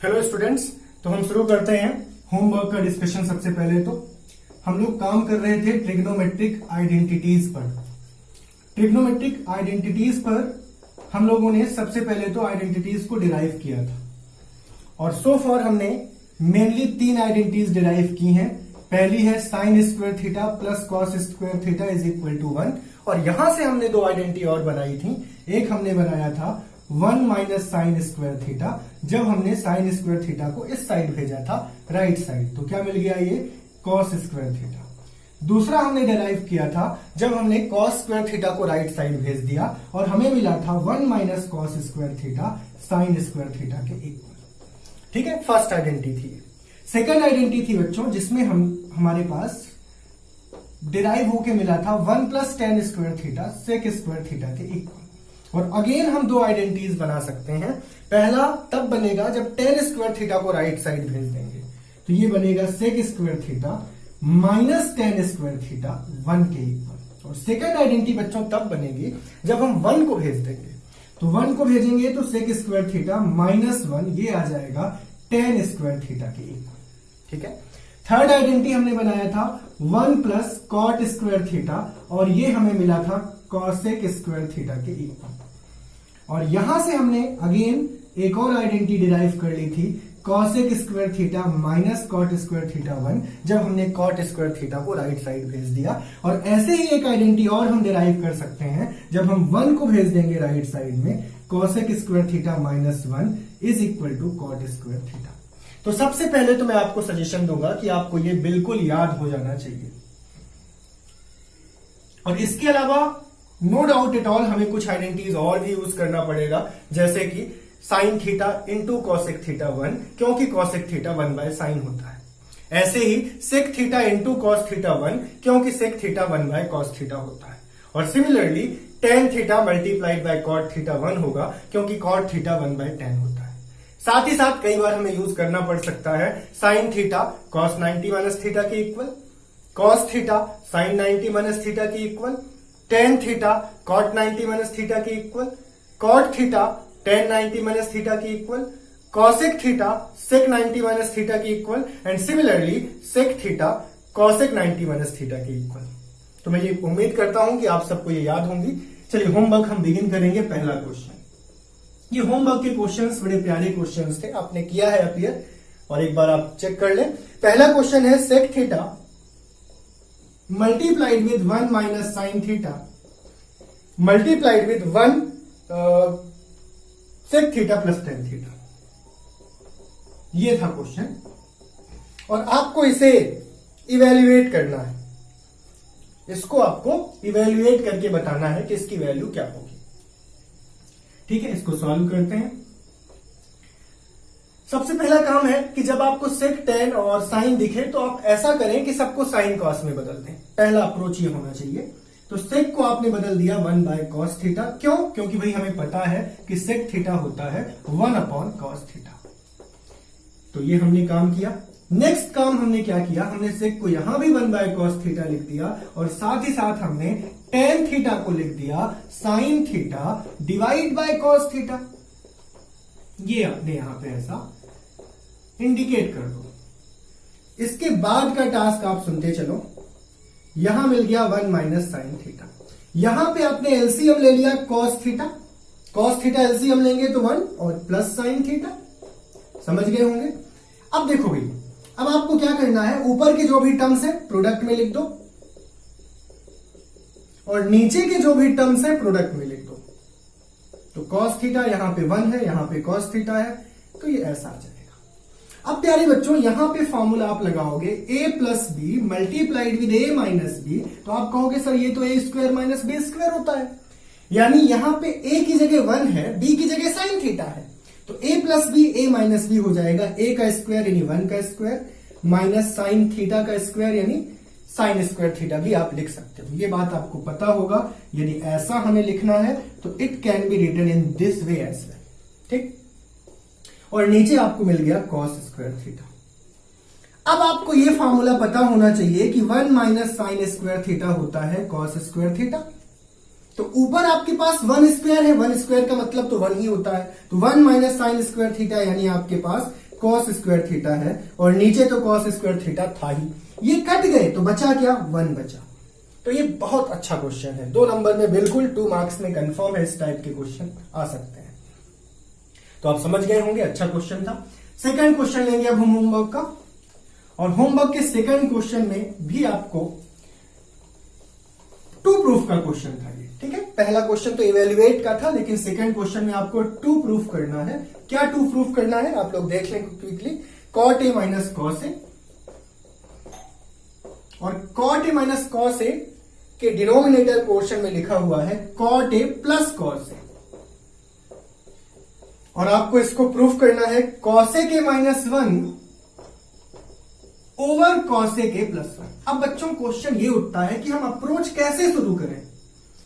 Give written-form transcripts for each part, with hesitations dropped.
Hello students, तो हम शुरू करते हैं होमवर्क का डिस्कशन। सबसे पहले तो हम लोग काम कर रहे थे ट्रिग्नोमेट्रिक आइडेंटिटीज पर। ट्रिग्नोमेट्रिक आइडेंटिटीज पर हम लोगों ने सबसे पहले तो आइडेंटिटीज को डिराइव किया था और सो फॉर हमने मेनली 3 आइडेंटिटीज डिराइव की हैं। पहली है sine square theta plus cos square theta is equal to 1 और यहां से हमने 2 आइडेंटिटी और बनाई थी। एक हमने बनाया था 1 माइनस साइन स्क्वायर थीटा, जब हमने साइन स्क्वायर थीटा को इस साइड भेजा था राइट साइड, तो क्या मिल गया ये कॉस स्क्वायर थीटा। दूसरा हमने डिराइव किया था जब हमने कॉस स्क्वायर थीटा को राइट साइड भेज दिया और हमें मिला था 1 minus cos square theta sine square theta के इक्वल। ठीक है, फर्स्ट आइडेंटिटी थी। सेकंड आइडेंटिटी थी बच्चों जिसमें हमारे पास डिराइव होके मिला था 1 plus tan square theta sec square theta के इक्वल। और अगेन हम 2 आइडेंटिटीज बना सकते हैं। पहला तब बनेगा जब टेन स्क्वायर थीटा को राइट साइड भेज देंगे, तो ये बनेगा sec square theta minus tan square theta 1 के इक्वल। और सेकंड आइडेंटिटी बच्चों तब बनेगी जब हम 1 को भेज देंगे, तो 1 को भेजेंगे तो सेक स्क्वायर थीटा माइनस 1 ये आ जाएगा टेन स्क्वायर थीटा के इक्वल। ठीक है, थर्ड आइडेंटिटी हमने बनाया था 1 प्लस कॉट स्क्वायर थीटा और ये हमें मिला था कॉसेक स्क्वायर थीटा के इक्वल। और यहां से हमने अगेन एक और आइडेंटिटी डिराइव कर ली थी cosec square theta minus cot square theta 1, जब हमने कॉट स्क्वायर थीटा को राइट साइड भेज दिया। और ऐसे ही एक आइडेंटिटी और हम डिराइव कर सकते हैं जब हम 1 को भेज देंगे राइट साइड में, cosec square theta minus 1 is equal to cot square theta. तो सबसे पहले तो मैं आपको सजेशन दूंगा कि आपको ये बिल्कुल याद हो जाना चाहिए। और इसके अलावा नो डाउट एट ऑल हमें कुछ आइडेंटिटीज और भी यूज करना पड़ेगा, जैसे कि sign theta into cosec theta 1, क्योंकि कॉसेक थीटा 1 बाय साइन होता है। ऐसे ही sec theta into cos theta 1, क्योंकि sec theta 1 by cos theta होता है। और similarly tan theta multiplied by cot theta 1 होगा, क्योंकि कॉट थीटा 1 बाय टेन होता है। साथ ही साथ कई बार हमें यूज करना पड़ सकता है sine theta cos 90 minus theta के equal, cos theta sine 90 minus theta के equal, tan theta cot 90 minus theta के equal, cot theta tan 90 minus theta के equal, cosec theta sec 90 minus theta के equal and similarly sec theta cosec 90 minus theta के equal. तो मैं ये उम्मीद करता हूं कि आप सबको ये याद होंगी। चलिए होमवर्क हम बिगिन करेंगे। पहला क्वेश्चन, ये होमवर्क के क्वेश्चंस बड़े प्यारे क्वेश्चंस थे, आपने किया है अपीयर और एक बार आप चेक कर लें। पहला क्वेश्चन है sec theta multiplied with 1 minus sine theta multiplied with 1 sec theta plus tan theta, ये था क्वेश्चन। और आपको इसे इवेल्युएट करना है, इसको आपको इवेल्युएट करके बताना है कि इसकी वैल्यू क्या होगी। ठीक है, इसको सॉल्व करते हैं। सबसे पहला काम है कि जब आपको सेक टेन और साइन दिखे तो आप ऐसा करें कि सबको साइन कॉस में बदल दें। पहला अप्रोच ये होना चाहिए। तो सेक को आपने बदल दिया 1 बाय कॉस थीटा, क्यों? क्योंकि भाई हमें पता है कि सेक थीटा होता है 1 अपॉन कॉस थीटा। तो ये हमने काम किया। नेक्स्ट काम हमने क्या किया, हमने सेक को यहां भी 1 बाय कॉस थीटा लिख दिया और साथ ही साथ हमने टेन थीटा को लिख दिया sine theta divide by cos theta. ये अपने यहां पे ऐसा इंडिकेट कर दो। इसके बाद का टास्क आप सुनते चलो। यहां मिल गया 1 माइनस साइन थीटा, यहां पे आपने एलसीएम ले लिया cos theta, cos theta LCM लेंगे तो 1 और प्लस साइन थीटा। समझ गए होंगे। अब देखो भाई, अब आपको क्या करना है, ऊपर के जो भी टर्म्स है प्रोडक्ट में लिख दो और नीचे के जो भी टर्म्स है प्रोडक्ट में लिख दो। तो कॉस थीटा यहां पे 1 है, यहां पे कॉस थीटा है, तो ये ऐसा आ जाएगा। अब प्यारे बच्चों यहां पे फॉर्मूला आप लगाओगे a plus b multiplied with a minus B, तो आप कहोगे सर ये तो a square minus B square होता है। यानी यहां पे a की जगह 1 है, b की जगह साइन थीटा है, तो a plus B a minus b हो जाएगा a का स्क्वायर यानी 1 का स्क्वायर माइनस साइन थीटा का स्क्वायर यानी साइन स्क्वायर थीटा भी आप लिख सकते हो। ये बात आपको पता होगा। यदि ऐसा हमें लिखना है तो it can be written in this way as well. ठीक, और नीचे आपको मिल गया कॉस स्क्वायर थीटा। अब आपको यह फॉर्मूला पता होना चाहिए कि 1 माइनस साइन स्क्वायर थीटा होता है कॉस स्क्वायर थीटा। तो ऊपर आपके पास 1 स्क्वायर है, 1 स्क्वायर का मतलब तो 1 ही होता है। तो 1 माइनस साइन स्क्वायर थीटा यानी आपके पास कॉस स्क्वायर थीटा है और नीचे तो कॉस स्क्वायर थीटा था ही, ये कट गए तो बचा क्या, 1 बचा। तो ये बहुत अच्छा क्वेश्चन है, 2 नंबर में बिल्कुल 2 मार्क्स में कंफर्म है इस टाइप के क्वेश्चन आ सकते हैं। तो आप समझ गए होंगे, अच्छा क्वेश्चन था। सेकंड क्वेश्चन लेंगे अब हम होमवर्क का, और होमवर्क के सेकंड क्वेश्चन में भी आपको 2 प्रूफ का क्वेश्चन था ये, ठीक है। पहला क्वेश्चन तो इवेल्युएट का था, लेकिन सेकंड क्वेश्चन में आपको 2 प्रूफ करना है। क्या 2 प्रूफ करना है आप लोग देख लें quickly. Cot A minus cos A, और cot A minus cos A के डिनोमिनेटर पोर्शन में लिखा हुआ है cot A plus cos A, और आपको इसको प्रूफ करना है कॉस ए के -1 ओवर कॉस ए के +1। अब बच्चों क्वेश्चन ये उठता है कि हम अप्रोच कैसे शुरू करें।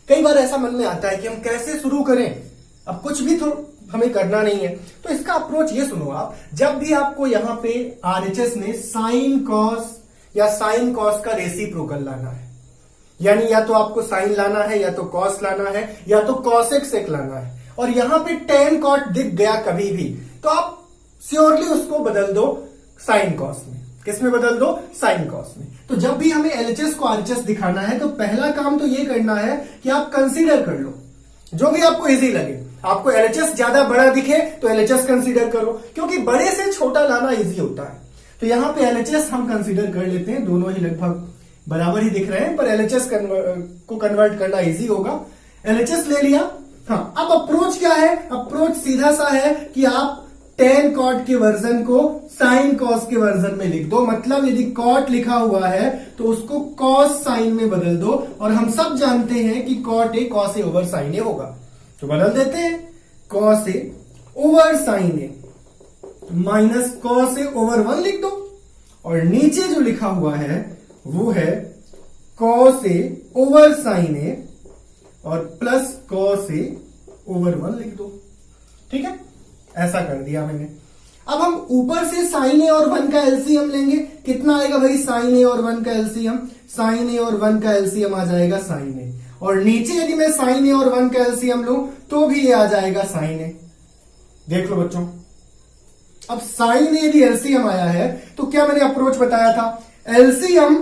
कई बार ऐसा मन में आता है कि हम कैसे शुरू करें, अब कुछ भी तो हमें करना नहीं है, तो इसका अप्रोच ये सुनो आप। जब भी आपको यहां पे आरएचएस में साइन कॉस या साइन कॉस का रेसिप्रोकल लाना है, यानी या तो आपको साइन लाना है, या तो कॉस लाना है, या तो कॉसेक सेक लाना है, और यहां पे टेन कॉट दिख गया कभी भी, तो आप श्योरली उसको बदल दो साइन कॉस में। किसमें बदल दो, साइन कॉस में। तो जब भी हमें एलएचएस को आरएचएस दिखाना है, तो पहला काम तो ये करना है कि आप कंसीडर कर लो जो भी आपको इजी लगे। आपको एलएचएस ज्यादा बड़ा दिखे तो एलएचएस कंसीडर करो, क्योंकि बड़े से छोटा लाना इजी होता है। तो यहां पे एलएचएस हम कंसीडर कर लेते हैं, दोनों ही लगभग बराबर ही दिख रहे हैं, पर एलएचएस को कन्वर्ट करना इजी होगा। एलएचएस ले लिया। हाँ, अब अप्रोच क्या है, अप्रोच सीधा सा है कि आप टेन कॉट के वर्जन को साइन कॉस के वर्जन में लिख दो। मतलब यदि कॉट लिखा हुआ है तो उसको कॉस साइन में बदल दो, और हम सब जानते हैं कि cot A cos A over sine A होगा, तो बदल देते हैं। Cos A over sine A minus cos A over 1 लिख दो, और नीचे जो लिखा हुआ है वो है कॉस ए ओवर साइन ए और प्लस कॉस ए ओवर 1 लिख दो, ठीक है। ऐसा कर दिया मैंने। अब हम ऊपर से साइन ए और 1 का एलसीएम लेंगे। कितना आएगा भाई, साइन ए और 1 का एलसीएम, साइन ए और 1 का एलसीएम आ जाएगा साइन ए, और नीचे यदि मैं साइन ए और 1 का एलसीएम लूं तो भी ये आ जाएगा साइन ए। देख लो बच्चों, अब साइन ए यदि एलसीएम आया है तो क्या मैंने अप्रोच बताया था, एलसीएम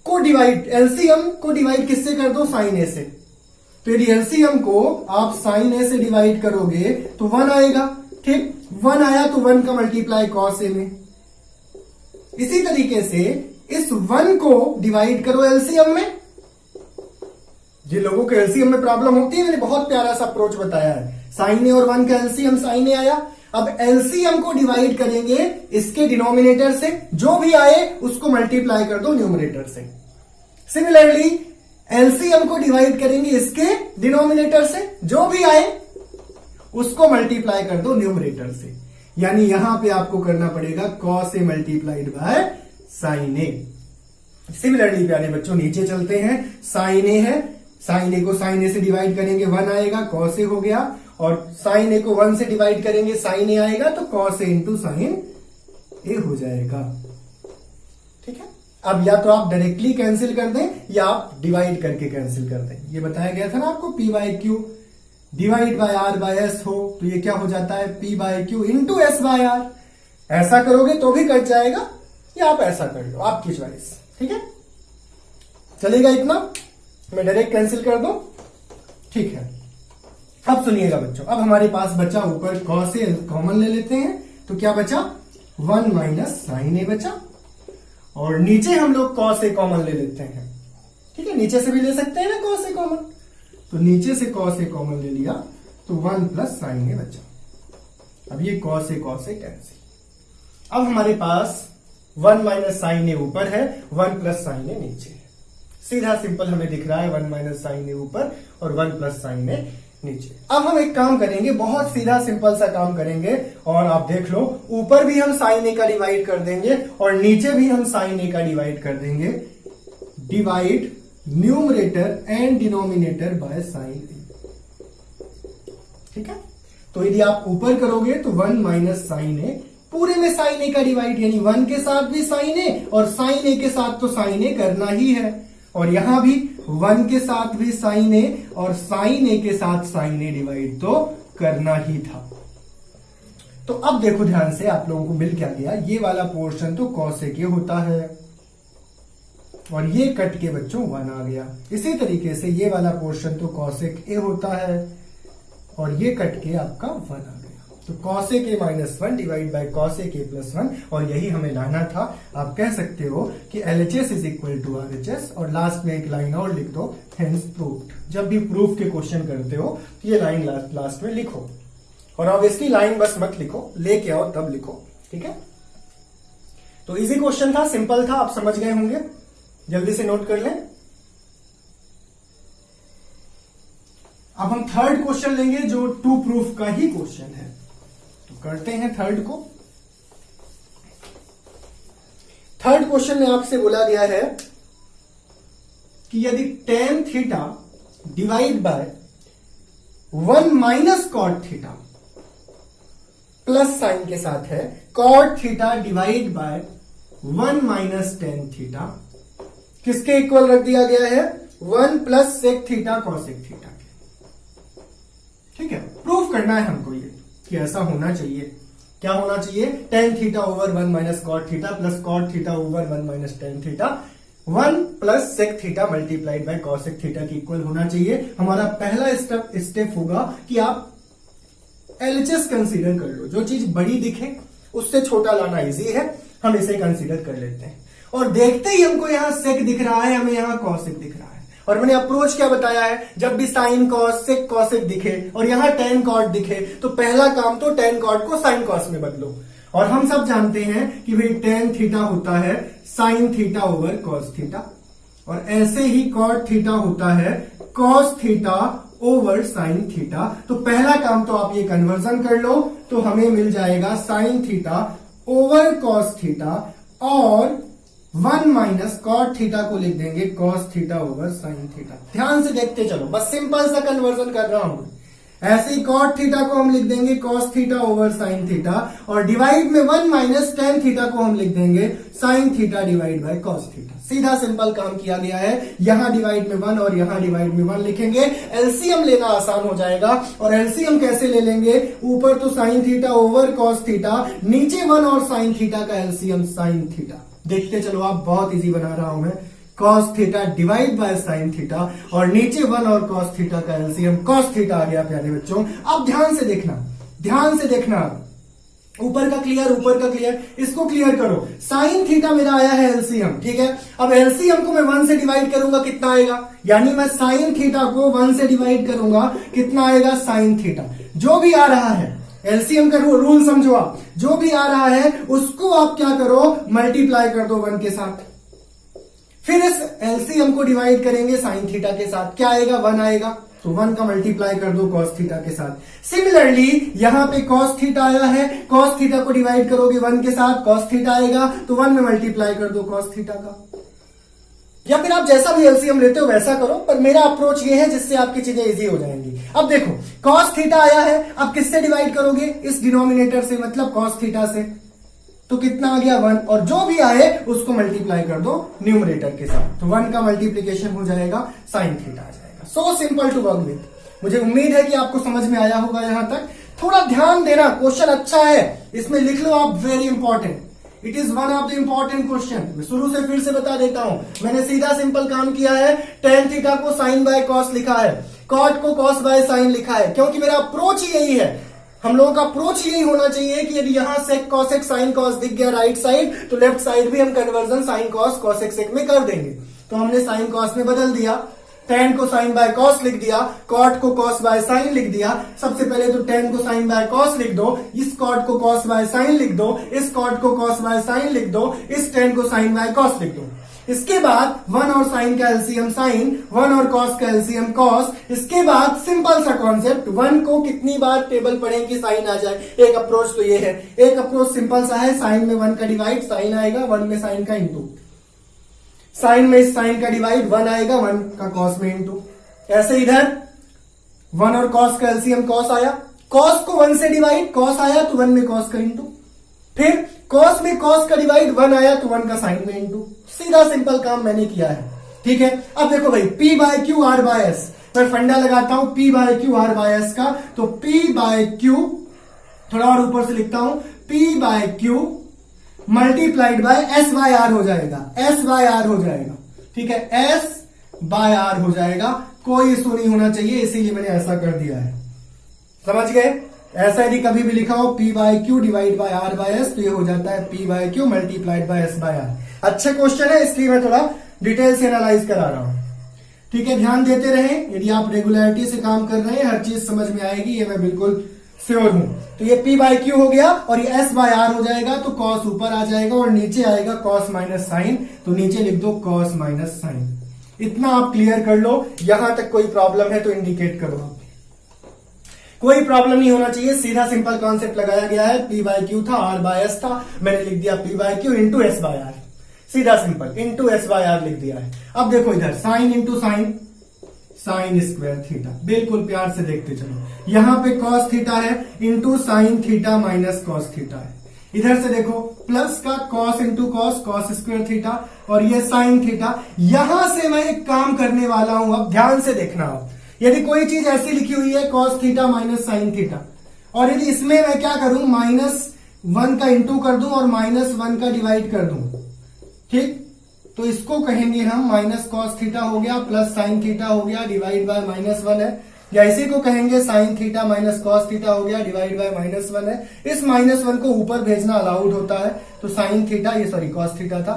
को डिवाइड किससे कर दो, साइन ए से। तो यदि एलसीएम को आप साइन ए से डिवाइड करोगे तो 1 आएगा, ठीक। 1 आया तो 1 का मल्टीप्लाई कॉस ए में। इसी तरीके से इस 1 को डिवाइड करो एलसीएम में। जिन लोगों को एलसीएम में प्रॉब्लम होती है, मैंने बहुत प्यारा सा अप्रोच बताया है। साइन ए और 1 का एलसीएम साइन ए आया, अब एलसीएम को डिवाइड करेंगे इसके डिनोमिनेटर से, जो भी आए उसको मल्टीप्लाई कर दो न्यूमरेटर से। सिमिलरली एलसीएम को डिवाइड करेंगे इसके डिनोमिनेटर से, जो भी आए उसको मल्टीप्लाई कर दो न्यूमरेटर से। यानी यहां पे आपको करना पड़ेगा cos A multiplied by sine A. Similarly प्यारे बच्चों नीचे चलते हैं, साइन ए है, साइन ए को साइन ए से डिवाइड करेंगे 1 आएगा, कॉस ए हो गया, और साइन ए को 1 से डिवाइड करेंगे साइन ए आएगा, तो कॉस ए इंटू साइन ए हो जाएगा, ठीक है। अब या तो आप डायरेक्टली कैंसिल कर दें या आप डिवाइड करके कैंसिल कर दें। ये बताया गया था ना आपको, P by Q divide by R by S हो तो ये क्या हो जाता है, P by Q into S by R. ऐसा करोगे तो भी कट जाएगा, या आप ऐसा कर लो, आपकी चॉइस, ठीक है। चलेगा इतना, मैं डायरेक्ट कैंसिल कर दो, ठीक है। अब सुनिएगा बच्चों, अब हमारे पास बचा ऊपर कॉस ए कॉमन ले लेते हैं, तो क्या बचा 1 माइनस साइन ए बचा, और नीचे हम लोग कॉस ए कॉमन ले लेते हैं, ठीक है। नीचे से भी ले सकते हैं ना कॉस ए कॉमन, तो नीचे से कॉस ए कॉमन ले लिया तो 1 प्लस साइन ए बचा। अब ये कॉस ए कैंसिल। अब हमारे पास 1 माइनस साइन ए ऊपर है, 1 प्लस साइन ए नीचे है। सीधा सिंपल हमें दिख रहा है 1 माइनस साइन ए ऊपर और 1 प्लस साइन ए नीचे। अब हम एक काम करेंगे, बहुत सीधा सिंपल सा काम करेंगे, और आप देख लो ऊपर भी हम साइन ए का डिवाइड कर देंगे और नीचे भी हम साइन ए का डिवाइड कर देंगे। Divide numerator and denominator by sine A, ठीक है। तो यदि आप ऊपर करोगे तो 1 माइनस साइन ए, पूरे में साइन ए का डिवाइड, यानी 1 के साथ भी साइन ए और साइन ए के साथ तो साइन ए करना ही है, और यहां भी 1 के साथ भी साइन ए और साइन ए के साथ साइन ए डिवाइड तो करना ही था। तो अब देखो ध्यान से, आप लोगों को मिल क्या गया, ये वाला पोर्शन तो cosec a होता है और ये कट के बच्चों 1 आ गया। इसी तरीके से ये वाला पोर्शन तो cosec a होता है और ये कट के आपका 1 आ गया। तो cosec a minus 1 divide by cosec a plus 1, और यही हमें लाना था। आप कह सकते हो कि LHS is equal to RHS, और लास्ट में एक लाइन और लिख दो, हेंस प्रूव्ड। जब भी प्रूफ के क्वेश्चन करते हो तो ये लाइन लास्ट में लिखो, और ऑब्वियसली लाइन बस मत लिखो, लेके आओ तब लिखो, ठीक है। तो इजी क्वेश्चन था, सिंपल था, आप समझ गए होंगे। जल्दी से नोट कर लें। अब हम थर्ड क्वेश्चन लेंगे जो टू प्रूफ का ही क्वेश्चन है, तो करते हैं थर्ड को। थर्ड क्वेश्चन में आपसे बोला गया है कि यदि tan theta divide by 1 minus cot theta plus sine के साथ है, cot theta divide by 1 minus tan theta किसके इक्वल रख दिया गया है, 1 plus sec theta cosec theta के। ठीक है, प्रूफ करना है हमको ये कि ऐसा होना चाहिए। क्या होना चाहिए, tan theta over 1 minus cot theta plus cot theta over 1 minus tan theta 1 plus sec theta multiplied by cosec theta की इक्वल होना चाहिए। हमारा पहला स्टेप होगा कि आप LHS कंसीडर कर लो। जो चीज बड़ी दिखे उससे छोटा लाना इजी है, हम इसे कंसीडर कर लेते हैं। और देखते ही हमको यहां सेक दिख रहा है, हमें यहां कॉसेक दिख रहा है, और मैंने अप्रोच क्या बताया है, जब भी साइन कॉस सेक कॉसेक दिखे और यहां tan कॉट दिखे तो पहला काम तो tan कॉट को साइन कॉस में बदलो। और हम सब जानते हैं कि भाई tan थीटा होता है sine theta over cos theta, और ऐसे ही कॉट थीटा होता है cos theta over sine theta. तो पहला काम तो आप ये कन्वर्जन कर लो, तो हमें मिल जाएगा sine theta over cos theta, और 1 माइनस कॉट थीटा को लिख देंगे cos theta over sine theta. ध्यान से देखते चलो, बस सिंपल सा कन्वर्जन कर रहा हूं। ऐसे ही कॉट थीटा को हम लिख देंगे cos theta over sine theta, और डिवाइड में 1 माइनस tan थीटा को हम लिख देंगे sine theta divide by cos theta. सीधा सिंपल काम किया गया है। यहां डिवाइड में 1 और यहां डिवाइड में 1 लिखेंगे, एलसीएम लेना आसान हो जाएगा। और एलसीएम कैसे ले लेंगे, ऊपर तो sign theta over cos theta, नीचे 1 और साइन थीटा का एलसीएम साइन थीटा। देखते चलो आप, बहुत इजी बना रहा हूं मैं। Cos theta divide by sine theta, और नीचे 1 और कॉस थीटा का एलसीएम कॉस थीटा आ गया प्यारे बच्चों। अब ध्यान से देखना, ध्यान से देखना, ऊपर का क्लियर, ऊपर का क्लियर, इसको क्लियर करो। साइन थीटा मेरा आया है एलसीएम, ठीक है। अब एलसीएम को मैं 1 से डिवाइड करूंगा, कितना आएगा, यानी मैं साइन थीटा को 1 से डिवाइड करूंगा, कितना आएगा साइन थीटा। जो भी आ रहा है एलसीएम का रूल समझो आप, जो भी आ रहा है उसको आप क्या करो, मल्टीप्लाई कर दो 1 के साथ। फिर इस एलसीएम को डिवाइड करेंगे साइन थीटा के साथ, क्या आएगा, 1 आएगा, तो 1 का मल्टीप्लाई कर दो कॉस थीटा के साथ। सिमिलरली यहां पे कॉस थीटा आया है, कॉस थीटा को डिवाइड करोगे 1 के साथ, कॉस थीटा आएगा, तो 1 में मल्टीप्लाई कर दो कॉस थीटा का। या फिर आप जैसा भी एलसीएम लेते हो वैसा करो, पर मेरा अप्रोच ये है जिससे आपकी चीजें इजी हो जाएंगी। अब देखो कॉस थीटा आया है, अब किससे डिवाइड करोगे, इस डिनोमिनेटर से, मतलब कॉस थीटा से, तो कितना आ गया 1, और जो भी आए उसको मल्टीप्लाई कर दो न्यूमरेटर के साथ, तो 1 का मल्टीप्लीकेशन हो जाएगा साइन थीटा आ जाएगा। So simple to work with. मुझे उम्मीद है कि आपको समझ में आया होगा यहां तक। थोड़ा ध्यान देना, क्वेश्चन अच्छा है, इसमें लिख लो आप very important, it is one of the important question. मैं शुरू से फिर से बता देता हूं, मैंने सीधा सिंपल काम किया है, tan थीटा को साइन बाय कॉस लिखा है, कॉट को कॉस बाय साइन लिखा है, क्योंकि मेरा अप्रोच ही यही है। हम लोगों का अप्रोच यही होना चाहिए कि यदि यहां सेक कॉसेक साइन कॉस दिख गया राइट साइड, तो लेफ्ट साइड भी हम conversion sine cos cosec sec में कर देंगे। तो हमने साइन कॉस में बदल दिया, tan को साइन बाय कॉस लिख दिया, कॉट को कॉस बाय साइन लिख दिया। सबसे पहले तो tan को साइन बाय कॉस लिख दो, इस कॉट को कॉस बाय साइन लिख दो, इस कॉट को कॉस बाय साइन लिख दो, इस tan को साइन बाय कॉस लिख दो। इसके बाद 1 और साइन का एलसीएम साइन, 1 और कॉस का एलसीएम कॉस। इसके बाद सिंपल सा कॉन्सेप्ट, 1 को कितनी बार टेबल पढ़ें कि साइन आ जाए। एक अप्रोच तो ये है, एक अप्रोच सिंपल सा है, साइन में 1 का डिवाइड, साइन आएगा, 1 में साइन का इंटू, साइन में इस साइन का डिवाइड, 1 आएगा, 1 का कॉस में इंटू। ऐसे इधर 1 और कॉस का एलसीएम कॉस आया, कॉस को 1 से डिवाइड, कॉस आया तो 1 में कॉस का इंटू, फिर कॉस में कॉस का डिवाइड, 1 आया तो 1 का साइन में इंटू। सीधा सिंपल काम मैंने किया है, ठीक है। अब देखो भाई, P by Q R by S, मैं फंडा लगाता हूं P by Q R by S का, तो P बाय क्यू थोड़ा और ऊपर से लिखता हूं, P/Q मल्टीप्लाइड बाय S/R हो जाएगा, S/R हो जाएगा, ठीक है, S/R हो जाएगा, कोई इशू नहीं होना चाहिए, इसीलिए मैंने ऐसा कर दिया है। समझ गए? ऐसा यदि कभी भी लिखा हो P/Q डिवाइड बाय R/S तो ये हो जाता है P/Q मल्टीप्लाइड बाय S/R। अच्छा क्वेश्चन है, इसलिए मैं थोड़ा डिटेल से एनालाइज करा रहा हूं, ठीक है। ध्यान देते रहें, यदि आप रेगुलरिटी से काम कर रहे हैं हर चीज समझ में आएगी, ये मैं बिल्कुल श्योर हूं। तो ये P/Q हो गया और ये S/R हो जाएगा, तो cos ऊपर आ जाएगा और नीचे आएगा cos माइनस साइन, तो नीचे लिख दो cos माइनस साइन। इतना आप क्लियर कर लो। यहां तक कोई प्रॉब्लम है तो इंडिकेट करो आप। कोई प्रॉब्लम नहीं होना चाहिए, सीधा सिंपल कॉन्सेप्ट लगाया गया है। P/Q था, R/S था, मैंने लिख दिया P/Q इंटू S/R, सीधा सिंपल इंटू S/R लिख दिया है। अब देखो इधर sign into sine, sine square theta, बिल्कुल प्यार से देखते चलो। यहां पे cos थीटा है into sine theta minus cos theta है। इधर से देखो प्लस का cos into cos, cos square theta, और ये साइन थीटा। यहां से मैं एक काम करने वाला हूं, अब ध्यान से देखना आप। यदि कोई चीज ऐसी लिखी हुई है cos theta minus sine theta, और यदि इसमें मैं क्या करूं, -1 का इंटू कर दूं और -1 का डिवाइड कर दूं, ठीक, तो इसको कहेंगे हम माइनस कॉस थीटा हो गया प्लस साइन थीटा हो गया डिवाइड बाय -1 है, या इसी को कहेंगे sign theta minus cos theta हो गया डिवाइड बाय -1 है। इस -1 को ऊपर भेजना अलाउड होता है, तो साइन थीटा, ये सॉरी कॉस थीटा था,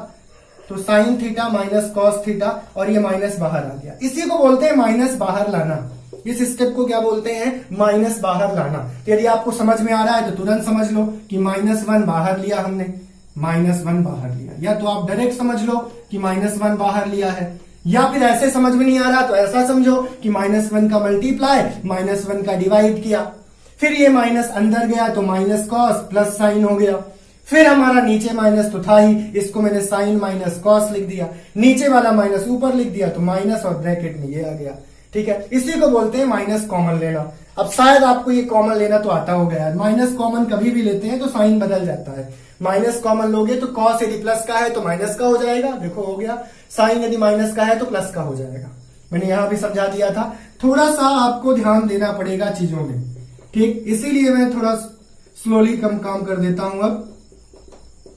तो sign theta minus cos theta, और ये माइनस बाहर आ गया। इसी को बोलते हैं माइनस बाहर लाना। इस स्टेप को क्या बोलते हैं, माइनस बाहर लाना। तो यदि आपको समझ में आ रहा है तो तुरंत समझ लो कि -1 बाहर लिया हमने, -1 बाहर लिया, या तो आप डायरेक्ट समझ लो कि -1 बाहर लिया है, या फिर ऐसे समझ में नहीं आ रहा तो ऐसा समझो कि -1 का मल्टीप्लाई -1 का डिवाइड किया, फिर ये माइनस अंदर गया तो माइनस कॉस प्लस साइन हो गया, फिर हमारा नीचे माइनस तो था ही, इसको मैंने साइन माइनस कॉस लिख दिया, नीचे वाला माइनस ऊपर लिख दिया तो माइनस और ब्रैकेट में ये आ गया, ठीक है। इसी को बोलते हैं माइनस कॉमन लेना। अब शायद आपको ये कॉमन लेना तो आता होगा यार, माइनस कॉमन कभी भी लेते हैं तो साइन बदल जाता है। माइनस कॉमन लोगे तो कॉस यदि प्लस का है तो माइनस का हो जाएगा, देखो हो गया, साइन यदि माइनस का है तो प्लस का हो जाएगा। मैंने यहां भी समझा दिया था, थोड़ा सा आपको ध्यान देना पड़ेगा चीजों में, ठीक, इसीलिए मैं थोड़ा स्लोली कम काम कर देता हूं अब,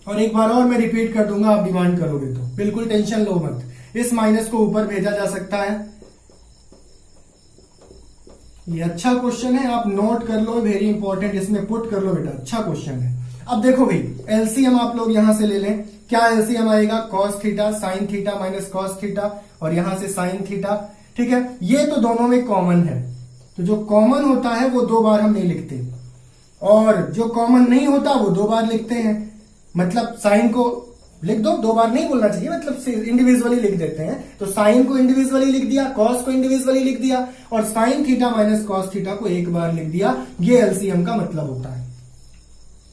और एक बार और मैं रिपीट कर दूंगा, आप डिमांड करोगे तो बिल्कुल टेंशन लो मत। इस माइनस को ऊपर भेजा जा सकता है, ये अच्छा क्वेश्चन है, आप नोट कर लो, वेरी इंपॉर्टेंट, इसमें पुट कर लो बेटा, अच्छा क्वेश्चन है। अब देखो भाई एलसीएम आप लोग यहां से ले लें, क्या एलसीएम आएगा, cos theta sign theta minus cos theta, और यहां से साइन थीटा, ठीक है। ये तो दोनों में कॉमन है, तो जो कॉमन होता है वो 2 बार हम नहीं लिखते, और जो कॉमन नहीं होता वो 2 बार लिखते हैं। मतलब साइन को लिख दो, 2 बार नहीं बोलना चाहिए, मतलब इंडिविजुअली लिख देते हैं। तो साइन को इंडिविजुअली लिख दिया, कॉस को इंडिविजुअली लिख दिया, और sine theta minus cos theta को एक बार लिख दिया। ये एलसीएम का मतलब होता है,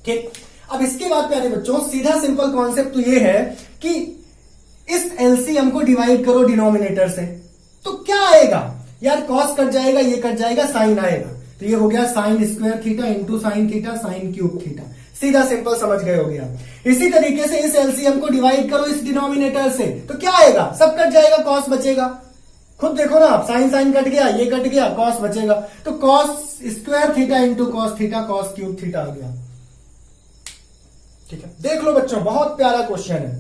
ठीक। अब इसके बाद प्यारे बच्चों सीधा सिंपल कॉन्सेप्ट तो ये है कि इस एलसीएम को डिवाइड करो डिनोमिनेटर से, तो क्या आएगा यार, कॉस कट जाएगा, ये कट जाएगा, साइन आएगा, तो ये हो गया sign square theta into sine theta sine cube theta, सीधा सिंपल समझ गए हो गया। इसी तरीके से इस एलसीएम को डिवाइड करो इस डिनोमिनेटर से, तो क्या आएगा, सब कट जाएगा, कॉस बचेगा। खुद देखो ना आप, साइन साइन कट गया, ये कट गया, कॉस बचेगा, तो cos square theta into cos theta cos cube theta आ गया, ठीक है। देख लो बच्चों, बहुत प्यारा क्वेश्चन है।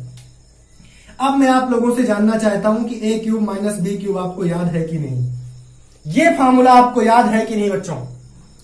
अब मैं आप लोगों से जानना चाहता हूं कि ए क्यूब माइनस बी क्यूब आपको याद है कि नहीं, ये फॉर्मूला आपको याद है कि नहीं बच्चों।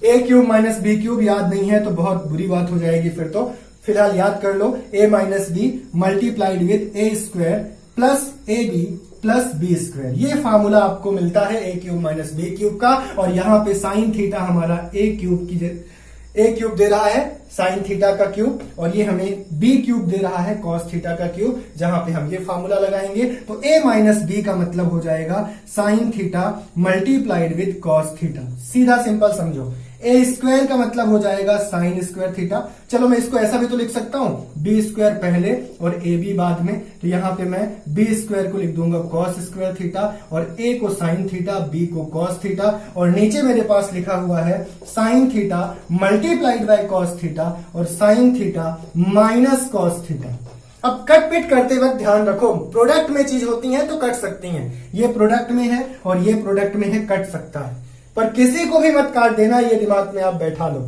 ए क्यूब माइनस बी क्यूब याद नहीं है तो बहुत बुरी बात हो जाएगी, फिर तो फिलहाल याद कर लो, A minus B multiplied with A square plus A B plus B square, ये फॉर्मूला आपको मिलता है A cube minus B cube का। और यहां पे साइन थीटा हमारा ए क्यूब दे रहा है साइन थीटा का क्यूब, और ये हमें बी क्यूब दे रहा है कॉस थीटा का क्यूब, जहां पे हम ये फॉर्मूला लगाएंगे तो ए माइनस बी का मतलब हो जाएगा sine theta multiplied with cos theta. सीधा सिंपल समझो, ए स्क्वायर का मतलब हो जाएगा साइन स्क्वायर थीटा। चलो मैं इसको ऐसा भी तो लिख सकता हूं, बी स्क्वायर पहले और ए बी बाद में, तो यहां पे मैं बी स्क्वायर को लिख दूंगा कॉस स्क्वायर थीटा, और ए को साइन थीटा, बी को कॉस थीटा, और नीचे मेरे पास लिखा हुआ है sine theta multiplied by cos theta और sine theta minus cos theta. अब कट पिट करते वक्त ध्यान रखो, प्रोडक्ट में चीज होती है तो कट सकती हैं, ये प्रोडक्ट में है और ये प्रोडक्ट में है, कट सकता है, पर किसी को भी मत काट देना, ये दिमाग में आप बैठा लो,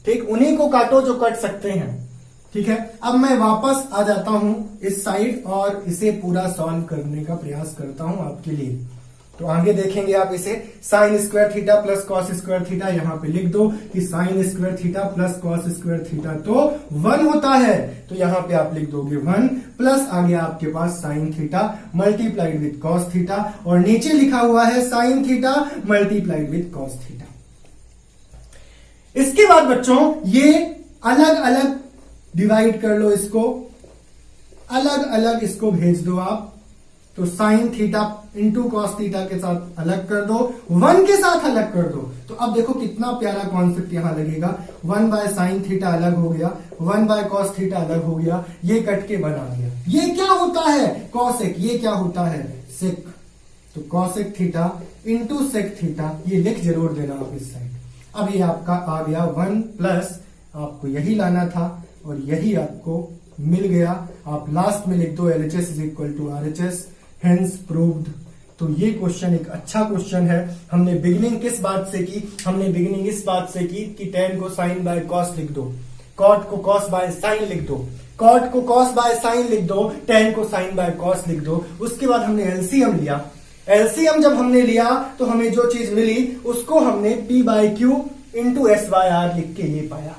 ठीक, उन्हीं को काटो जो कट सकते हैं। ठीक है, अब मैं वापस आ जाता हूं इस साइड और इसे पूरा सॉल्व करने का प्रयास करता हूं आपके लिए। तो आगे देखेंगे आप इसे, sign square theta plus cos square theta, यहां पे लिख दो कि sign square theta plus cos square theta तो 1 होता है, तो यहां पे आप लिख दोगे 1 प्लस आ गया आपके पास sine theta multiplied with cos theta, और नीचे लिखा हुआ है sine theta multiplied with cos theta. इसके बाद बच्चों ये अलग अलग डिवाइड कर लो, इसको अलग अलग इसको भेज दो आप, तो sign theta into cos theta के साथ अलग कर दो, 1 के साथ अलग कर दो। तो अब देखो कितना प्यारा कॉन्सेप्ट यहां लगेगा, 1 बाय साइन थीटा अलग हो गया, 1 बाय कॉस थीटा अलग हो गया, ये कट के 1 आ गया। ये क्या होता है, कॉसेक, ये क्या होता है, सेक। तो cosec theta into sec theta, ये लिख जरूर देना आप इस साइड। अब ये आपका आ गया 1 प्लस, आपको यही लाना था और यही आपको मिल गया। आप लास्ट में लिख दो LHS is equal to RHS, hence proved. तो ये क्वेश्चन एक अच्छा क्वेश्चन है। हमने बिगिनिंग किस बात से की, हमने बिगिनिंग इस बात से की कि tan को साइन बाय कॉस लिख दो, कॉट को कॉस बाय साइन लिख दो, कॉट को कॉस बाय साइन लिख दो, tan को साइन बाय कॉस लिख दो। उसके बाद हमने एलसीएम लिया, एलसीएम जब हमने लिया तो हमें जो चीज मिली उसको हमने P by Q into S by R लिख के ये पाया,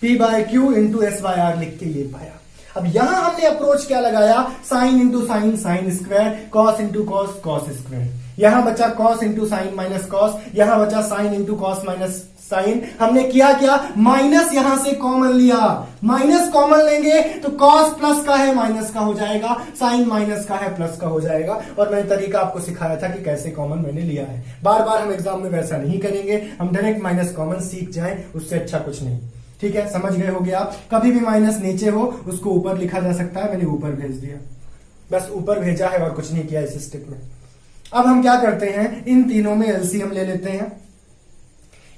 P by Q into S by R लिख के ये पाया। अब यहां हमने अप्रोच क्या लगाया, sine into sine sine square, cos into cos cos square. यहां बचा cos into sine minus cos, यहां बचा sine into cos minus sine. हमने किया क्या, माइनस यहां से कॉमन लिया, माइनस कॉमन लेंगे तो कॉस प्लस का है माइनस का हो जाएगा, साइन माइनस का है प्लस का हो जाएगा। और मैंने तरीका आपको सिखाया था कि कैसे कॉमन मैंने लिया है। बार बार हम एग्जाम में वैसा नहीं करेंगे, हम डायरेक्ट माइनस कॉमन सीख जाएं, उससे अच्छा कुछ नहीं। ठीक है, समझ गए होगे आप। कभी भी माइनस नीचे हो उसको ऊपर लिखा जा सकता है, मैंने ऊपर भेज दिया, बस ऊपर भेजा है और कुछ नहीं किया इस स्टेप में। अब हम क्या करते हैं, इन तीनों में एलसीएम ले लेते हैं।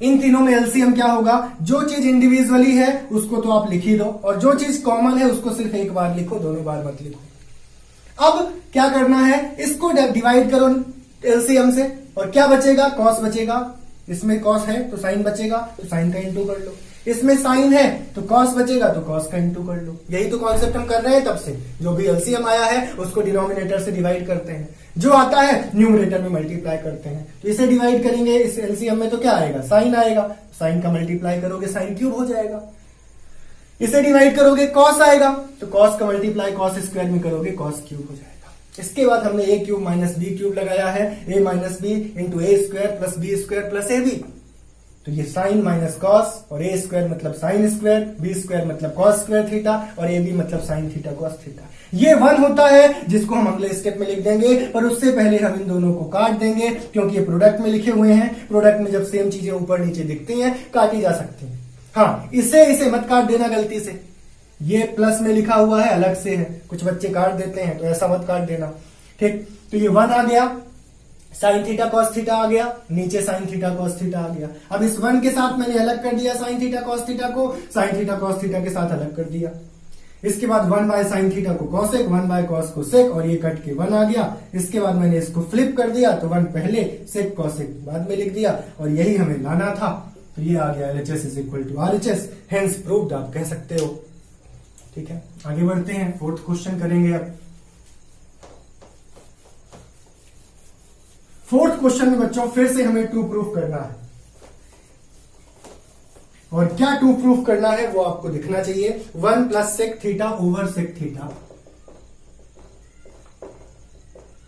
इन तीनों में एलसीएम क्या होगा, जो चीज इंडिविजुअली है उसको तो आप लिख ही दो, और जो चीज कॉमन है उसको सिर्फ एक बार लिखो, दोनों बार मत लिखो। अब क्या करना है, इसको डिवाइड करो एलसीएम से, और क्या बचेगा, कॉस बचेगा। इसमें कॉस है तो साइन बचेगा, तो साइन का इंटू कर लो। इसमें साइन है तो कॉस बचेगा, तो कॉस का इंटू कर लो। यही तो कॉन्सेप्ट हम कर रहे हैं तब से, जो भी एलसीएम आया है उसको डिनोमिनेटर से डिवाइड करते हैं, जो आता है न्यूमरेटर में मल्टीप्लाई करते हैं। तो इसे डिवाइड करेंगे इस एलसीएम में तो क्या आएगा, साइन आएगा, साइन का मल्टीप्लाई करोगे साइन क्यूब हो जाएगा। इसे डिवाइड करोगे कॉस आएगा, तो कॉस का मल्टीप्लाई कॉस स्क्वायर में करोगे कॉस क्यूब हो जाएगा। इसके बाद हमने A cube minus B cube लगाया है, A minus B into A square plus B square plus A B. तो ये साइन माइनस कॉस, और ए स्क्वायर मतलब साइन स्क्वायर, बी स्क्वायर मतलब कॉस स्क्वायर थीटा, और ए बी मतलब sine theta cos theta. ये 1 होता है, जिसको हम अगले स्टेप में लिख देंगे, पर उससे पहले हम इन दोनों को काट देंगे, क्योंकि ये प्रोडक्ट में लिखे हुए हैं। प्रोडक्ट में जब सेम चीजें ऊपर नीचे दिखती हैं काटी जा सकती हैं। हाँ, इसे मत काट देना गलती से, ये प्लस में लिखा हुआ है अलग से है, कुछ बच्चे काट देते हैं, तो ऐसा मत काट देना। ठीक, तो ये 1 आ गया, साइन थीटा कॉस थीटा आ गया, नीचे साइन थीटा कॉस थीटा आ गया। अब इस 1 के साथ मैंने अलग कर दिया साइन थीटा कॉस थीटा को, साइन थीटा कॉस थीटा के साथ अलग कर दिया। इसके बाद 1 बाय साइन थीटा को कॉसेक, 1 बाय कॉस को सेक, और ये कट के 1 आ गया। इसके बाद मैंने इसको फ्लिप कर दिया, तो 1 पहले सेक कॉसेक बाद में लिख दिया, और यही हमें लाना था। तो ये आ गया LHS is equal to RHS, hence proved आप कह सकते हो। ठीक है, आगे बढ़ते हैं, 4th क्वेश्चन करेंगे अब। 4th क्वेश्चन में बच्चों फिर से हमें 2 प्रूफ करना है, और क्या 2 प्रूफ करना है वो आपको दिखना चाहिए। 1 plus sec theta over sec theta,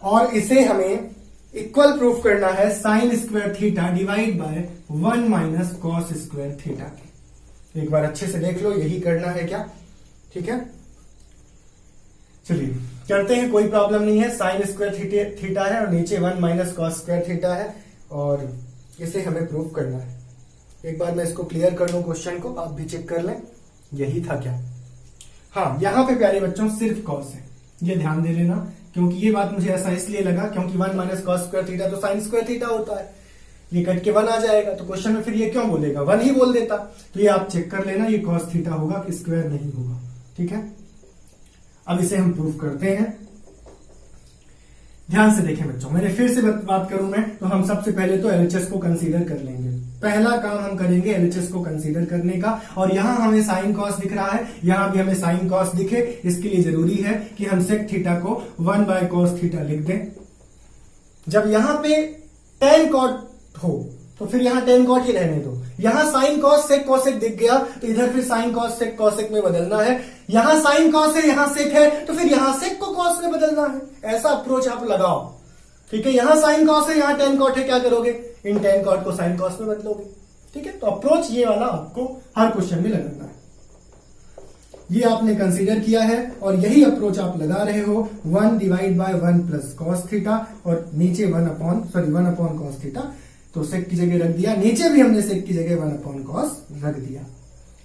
और इसे हमें इक्वल प्रूफ करना है sine square theta divide by 1 minus cos square theta के। एक बार अच्छे से देख लो, यही करना है क्या। ठीक है, चलिए करते हैं, कोई प्रॉब्लम नहीं है। साइन स्क्वायर थीटा है और नीचे 1 माइनस कॉस स्क्वायर थीटा है, और इसे हमें प्रूव करना है। एक बार मैं इसको क्लियर कर लूं क्वेश्चन को, आप भी चेक कर लें, यही था क्या। हाँ, यहां पे प्यारे बच्चों सिर्फ कॉस है, ये ध्यान दे लेना, क्योंकि ये बात मुझे ऐसा इसलिए लगा क्योंकि 1 माइनस कॉस स्क्वायर थीटा तो साइन स्क्वायर थीटा होता है, ये कट के 1 आ जाएगा, तो क्वेश्चन में फिर ये क्यों बोलेगा, 1 ही बोल देता। तो ये आप चेक कर लेना, ये कॉस थीटा होगा, स्क्वायर नहीं होगा। ठीक है, अब इसे हम प्रूफ करते हैं। ध्यान से देखें बच्चों, मैंने फिर से बात करूं मैं, तो हम सबसे पहले तो LHS को कंसीडर कर लेंगे। पहला काम हम करेंगे एलएचएस को कंसीडर करने का। और यहां हमें साइन कॉस दिख रहा है, यहां भी हमें साइन कॉस दिखे, इसके लिए जरूरी है कि हम सेक थीटा को 1/cos थीटा लिख दें। जब यहां पे tan cot हो तो फिर यहां tan cot ही रहने दो। यहां साइन कॉस सेक कॉसेक दिख गया तो इधर फिर साइन कॉस सेक कॉसेक में बदलना है। यहां साइन कॉस है, यहां सेक है, तो फिर यहां सेक को कॉस में बदलना है। ऐसा अप्रोच आप लगाओ, ठीक है। यहां साइन कॉस है, यहां tan cot है, क्या करोगे, इन tan cot को साइन कॉस में बदलोगे, ठीक है। तो अप्रोच ये वाला आपको हर क्वेश्चन में लगाना है। ये आपने कंसीडर किया है और यही अप्रोच आप लगा रहे हो 1/1 प्लस कॉस थीटा और नीचे 1/cos थीटा। तो सेक की जगह रख दिया, नीचे भी हमने सेक की जगह 1/cos रख दिया।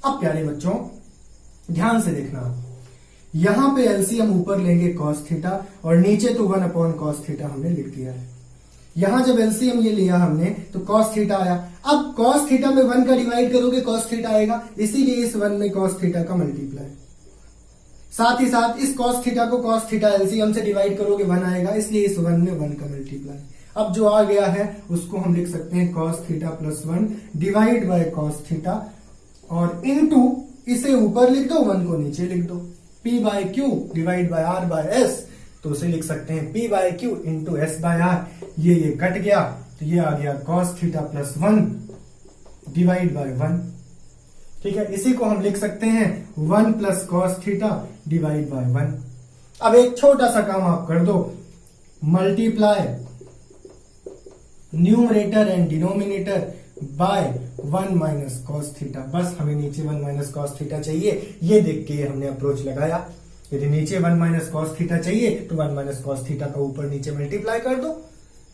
अब प्यारे बच्चों ध्यान से देखना, यहां पे एलसीएम ऊपर लेंगे cos थीटा और नीचे तो 1/cos थीटा हमने लिख दिया है। यहां जब एलसीएम ये लिया हमने तो cos थीटा आया। अब cos थीटा में 1 का डिवाइड करोगे cos थीटा आएगा, इसीलिए इस 1 में cos थीटा का मल्टीप्लाई। साथ ही साथ इस cos थीटा को cos थीटा एलसीएम से डिवाइड करोगे 1 आएगा, इसलिए इस 1 में 1 का मल्टीप्लाई। अब जो आ गया है उसको हम लिख सकते हैं cos theta plus 1 divide bye cos theta और इनटू इसे ऊपर लिख दो, 1 को नीचे लिख दो। p/q divide by r by s, तो उसे लिख सकते हैं p/q into s by r। ये कट गया तो ये आ गया cos theta plus 1 divide by 1, ठीक है। इसी को हम लिख सकते हैं 1 plus cos theta divide by 1। अब एक छोटा सा काम आप कर दो, multiply numerator and denominator bye 1 minus cos theta. बस हमें नीचे 1 माइनस cos थीटा चाहिए, ये देख के हमने अप्रोच लगाया। यदि नीचे 1 माइनस cos थीटा चाहिए तो 1 माइनस cos थीटा का ऊपर नीचे मल्टीप्लाई कर दो,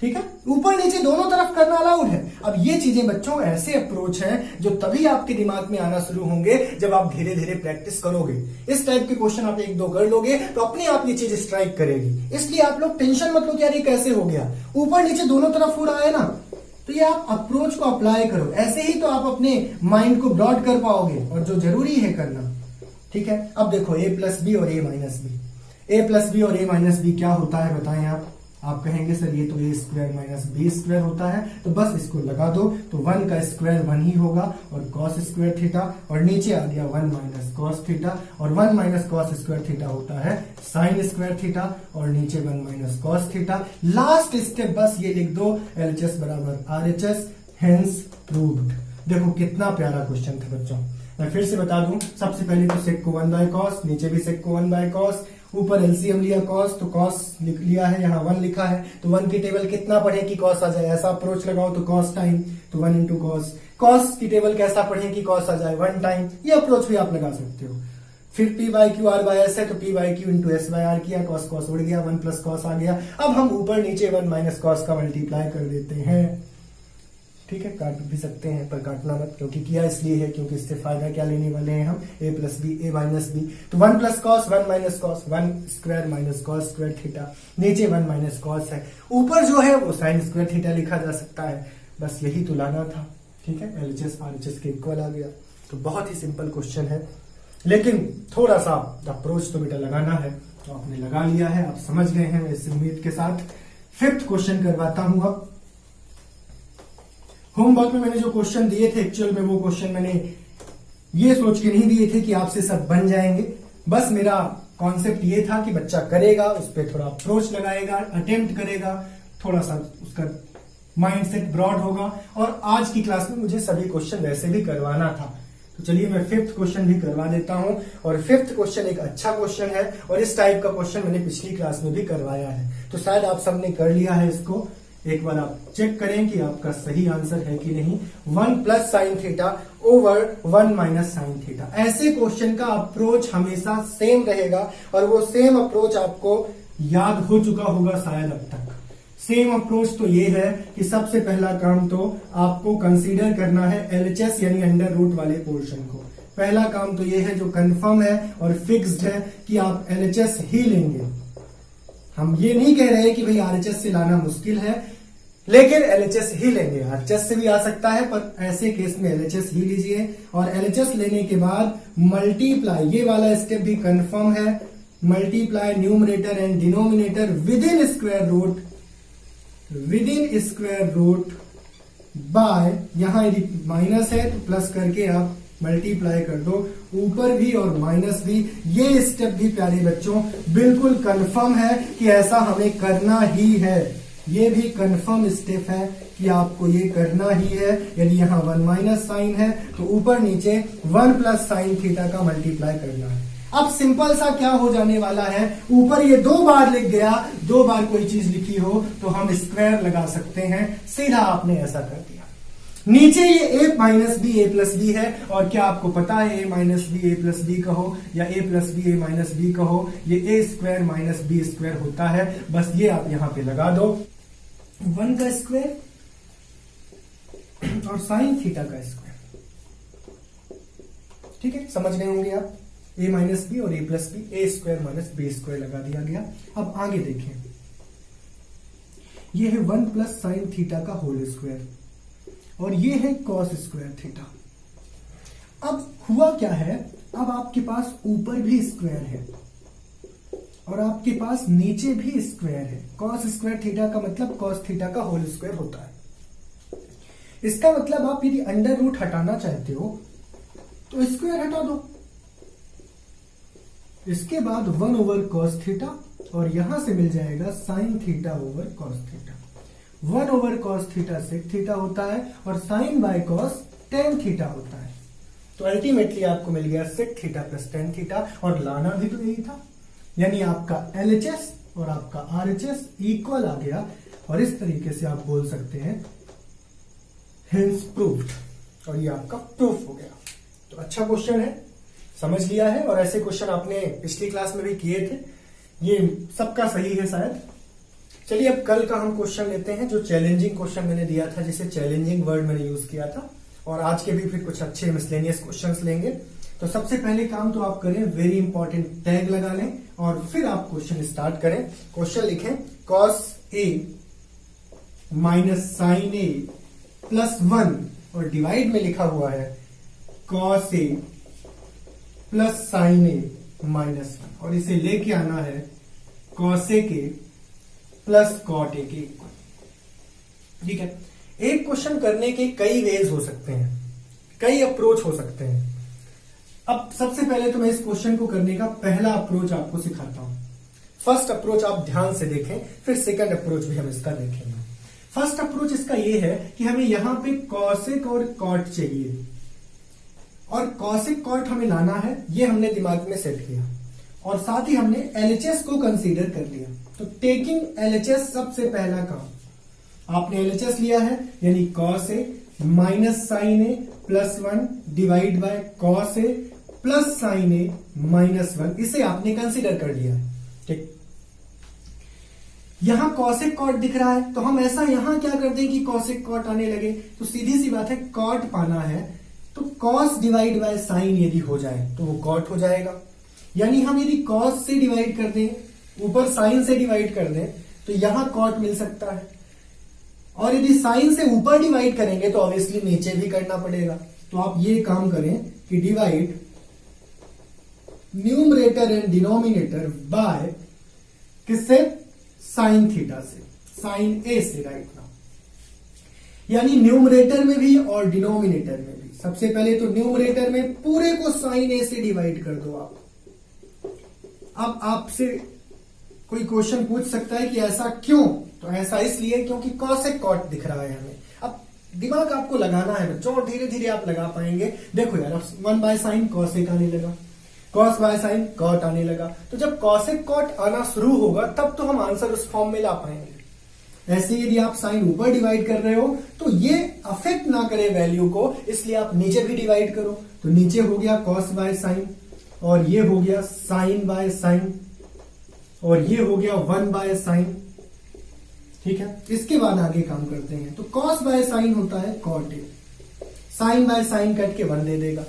ठीक है। ऊपर नीचे दोनों तरफ करना अलाउड है। अब ये चीजें बच्चों ऐसे अप्रोच हैं जो तभी आपके दिमाग में आना शुरू होंगे जब आप धीरे धीरे प्रैक्टिस करोगे। इस टाइप के क्वेश्चन आप 1-2 कर लोगे तो अपने आप ये चीज स्ट्राइक करेगी। इसलिए आप लोग टेंशन मत लो कि यार ये कैसे हो गया, ऊपर नीचे दोनों तरफ हो रहा है ना। तो ये आप अप्रोच को अप्लाई करो, ऐसे ही तो आप अपने माइंड को ब्रॉड कर पाओगे और जो जरूरी है करना, ठीक है। अब देखो a प्लस बी और a minus B, a plus B और a माइनस बी क्या होता है बताएं आप कहेंगे सर ये तो a square minus B square होता है, तो बस इसको लगा दो तो 1 का स्क्वायर 1 ही होगा और cos स्क्वायर थीटा और नीचे आ गया 1 माइनस cos थीटा और 1 माइनस cos स्क्वायर थीटा होता है sin स्क्वायर थीटा और नीचे 1 minus cos theta. Last step बस ये लिख दो LHS बराबर RHS, हेंस प्रूव्ड। देखो कितना प्यारा क्वेश्चन था बच्चों। मैं फिर से बता दूं, सबसे पहले तो सेक को 1/cos, नीचे भी सेक को 1/cos, ऊपर एलसीएम लिया cos तो cos लिख लिया है, यहाँ 1 लिखा है तो 1 की टेबल कितना पढ़े कि cos आ जाए, ऐसा अप्रोच लगाओ तो cos टाइम तो 1 इंटू cos की टेबल कैसा पढ़े कि cos आ जाए 1 टाइम, ये अप्रोच भी आप लगा सकते हो। फिर p/q r बाय s है तो p/q into s by r किया, cos उड़ गया, 1 प्लस cos आ गया। अब हम ऊपर नीचे 1 माइनस cos का मल्टीप्लाई कर देते हैं, ठीक है। काट भी सकते हैं पर काटना मत, क्योंकि किया इसलिए है क्योंकि इससे फायदा क्या लेने वाले हैं हम, a plus B a minus B. तो 1 plus cos 1 minus cos 1 square minus cos square theta, नीचे 1 माइनस cos है, ऊपर जो है वो sin स्क्वायर थीटा लिखा जा सकता है। बस यही तो लाना था, ठीक है। LHS RHS के इक्वल आ गया। तो बहुत ही सिंपल क्वेश्चन है, लेकिन थोड़ा सा अप्रोच तो बेटा लगाना है, तो आपने लगा लिया है, आप समझ गए हैं इस उम्मीद के साथ। 5th क्वेश्चन करवाता हूं। अब होमवर्क में मैंने जो क्वेश्चन दिए थे एक्चुअल में वो क्वेश्चन मैंने ये सोच के नहीं दिए थे कि आपसे सब बन जाएंगे। बस मेरा कॉन्सेप्ट ये था कि बच्चा करेगा, उस पर थोड़ा अप्रोच लगाएगा, अटेम्प्ट करेगा, थोड़ा सा उसका माइंडसेट ब्रॉड होगा। और आज की क्लास में मुझे सभी क्वेश्चन वैसे भी करवाना था, तो चलिए मैं 5th क्वेश्चन भी करवा देता हूं। और 5th क्वेश्चन एक अच्छा क्वेश्चन है और इस टाइप का क्वेश्चन मैंने पिछली क्लास में भी करवाया है, तो शायद आप सबने कर लिया है इसको। एक बार आप चेक करें कि आपका सही आंसर है कि नहीं। 1 plus sine theta over 1 minus sine theta, ऐसे क्वेश्चन का अप्रोच हमेशा सेम रहेगा और वो सेम अप्रोच आपको याद हो चुका होगा शायद अब तक। सेम अप्रोच तो ये है कि सबसे पहला काम तो आपको कंसीडर करना है LHS यानी अंडर रूट वाले पोर्शन को। पहला काम तो ये है जो कंफर्म है और फिक्स्ड है कि आप LHS ही लेंगे। हम ये नहीं कह रहे कि भाई RHS से लाना मुश्किल है, लेकिन LHS ही लेंगे। RHS से भी आ सकता है पर ऐसे केस में LHS ही लीजिए। और LHS लेने के बाद मल्टीप्लाई, ये वाला स्टेप भी कंफर्म है, multiply numerator and denominator with in square root by, यहां यदि माइनस है तो प्लस करके आप मल्टीप्लाई कर दो, ऊपर भी और माइनस भी। ये स्टेप भी प्यारे बच्चों बिल्कुल कंफर्म है कि ऐसा हमें करना ही है। ये भी कंफर्म स्टेप है कि आपको ये करना ही है। यदि यहाँ 1 माइनस साइन है तो ऊपर नीचे 1 प्लस साइन थीटा का मल्टीप्लाई करना है। अब सिंपल सा क्या हो जाने वाला है, ऊपर ये 2 बार लिख गया, 2 बार कोई चीज लिखी हो तो हम स्क्वायर लगा सकते हैं, सीधा आपने ऐसा कर दिया। नीचे ये a minus B A plus B है, और क्या आपको पता है a minus B A plus B कहो या a plus B A minus B कहो, ये a square minus B square होता है। बस ये आप यहां पे लगा दो, 1 का स्क्वायर और साइन थीटा का स्क्वायर। ठीक है, समझ गए होंगे आप। a माइनस बी और a plus B, A square minus B square लगा दिया गया। अब आगे देखें, ये है 1 प्लस साइन थीटा का होल स्क्वायर और ये है कॉस स्क्वायर थीटा। अब हुआ क्या है, अब आपके पास ऊपर भी स्क्वायर है और आपके पास नीचे भी स्क्वायर है। कॉस स्क्वायर थीटा का मतलब कॉस थीटा का होल स्क्वायर होता है। इसका मतलब आप यदि अंडर रूट हटाना चाहते हो तो स्क्वायर हटा दो, इसके बाद 1 ओवर कॉस थीटा और यहां से मिल जाएगा sine theta over cos theta. 1 over cos theta sec theta होता है और sine by cos tan theta होता है। तो अल्टीमेटली आपको मिल गया sec theta plus tan theta, और लाना भी तो यही था, यानी आपका एलएचएस और आपका आरएचएस इक्वल आ गया। और इस तरीके से आप बोल सकते हैं हेंस प्रूव्ड, और ये आपका प्रूफ हो गया। तो अच्छा क्वेश्चन है, समझ लिया है, और ऐसे क्वेश्चन आपने पिछली क्लास में भी किए थे, ये सबका सही है शायद। चलिए अब कल का हम क्वेश्चन लेते हैं, जो चैलेंजिंग क्वेश्चन मैंने दिया था, जिसे चैलेंजिंग वर्ड मैंने यूज किया था, और आज के भी फिर कुछ अच्छे मिसलेनियस क्वेश्चंस लेंगे। तो सबसे पहले काम तो आप करें, वेरी इंपॉर्टेंट टैग लगा लें और फिर आप क्वेश्चन स्टार्ट करें। क्वेश्चन लिखें cos A minus sine A plus 1, और डिवाइड में लिखा हुआ है cos A plus sine A minus 1, और इसे लेके आना है कॉस ए के प्लस कॉट ए के इक्वल। ठीक है, एक क्वेश्चन करने के कई वेज हो सकते हैं, कई अप्रोच हो सकते हैं। अब सबसे पहले तो मैं इस क्वेश्चन को करने का पहला अप्रोच आपको सिखाता हूं। फर्स्ट अप्रोच आप ध्यान से देखें, फिर सेकंड अप्रोच भी हम इसका देखेंगे। फर्स्ट अप्रोच इसका यह है कि हमें यहां पे कॉसेक और कॉट चाहिए, और कॉसेक कॉट हमें लाना है, ये हमने दिमाग में सेट किया, और साथ ही हमने एलएचएस को कंसीडर कर लिया। तो टेकिंग एलएचएस सबसे पहला काम, आपने एलएचएस लिया है, यानी cos A minus sine A plus 1 divide by cos A plus sine A minus 1, इसे आपने कंसीडर कर लिया है। ठीक, यहां कॉसेक कॉट दिख रहा है, तो हम ऐसा यहां क्या कर दें कि कॉसेक कॉट आने लगे। तो सीधी सी बात है, कॉट पाना है तो कॉस डिवाइड बाय साइन यदि हो जाए तो वो कॉट हो जाएगा। यानी हम यदि कॉस से डिवाइड कर दें, ऊपर साइन से डिवाइड कर दें, तो यहां कॉट मिल सकता है, और यदि साइन से ऊपर डिवाइड करेंगे तो ऑब्वियसली नीचे भी करना पड़ेगा। तो आप ये काम करें कि divide numerator and denominator bye किससे, साइन थीटा से, साइन ए से, राइट नाउ। यानी न्यूमरेटर में भी और डिनोमिनेटर में भी। सबसे पहले तो न्यूमरेटर में पूरे को साइन ए से डिवाइड कर दो आप। अब आपसे कोई क्वेश्चन पूछ सकता है कि ऐसा क्यों, तो ऐसा इसलिए क्योंकि कॉसेक कॉट दिख रहा है हमें। अब दिमाग आपको लगाना है बच्चों, और धीरे धीरे आप लगा पाएंगे। देखो यार, अब 1 बाय साइन कॉसेक आने लगा, कॉस बाय साइन कॉट आने लगा, तो जब कॉसेक कॉट आना शुरू होगा तब तो हम आंसर उस फॉर्म में ला पाएंगे। ऐसे यदि आप साइन ऊपर डिवाइड कर रहे हो तो ये अफेक्ट ना करे वैल्यू को, इसलिए आप नीचे भी डिवाइड करो। तो नीचे हो गया कॉस बाय साइन, और ये हो गया साइन बाय साइन, और ये हो गया 1 बाय साइन। ठीक है, इसके बाद आगे काम करते हैं। तो कॉस बाय साइन होता है cot A, sine by sine cut के 1 दे देगा,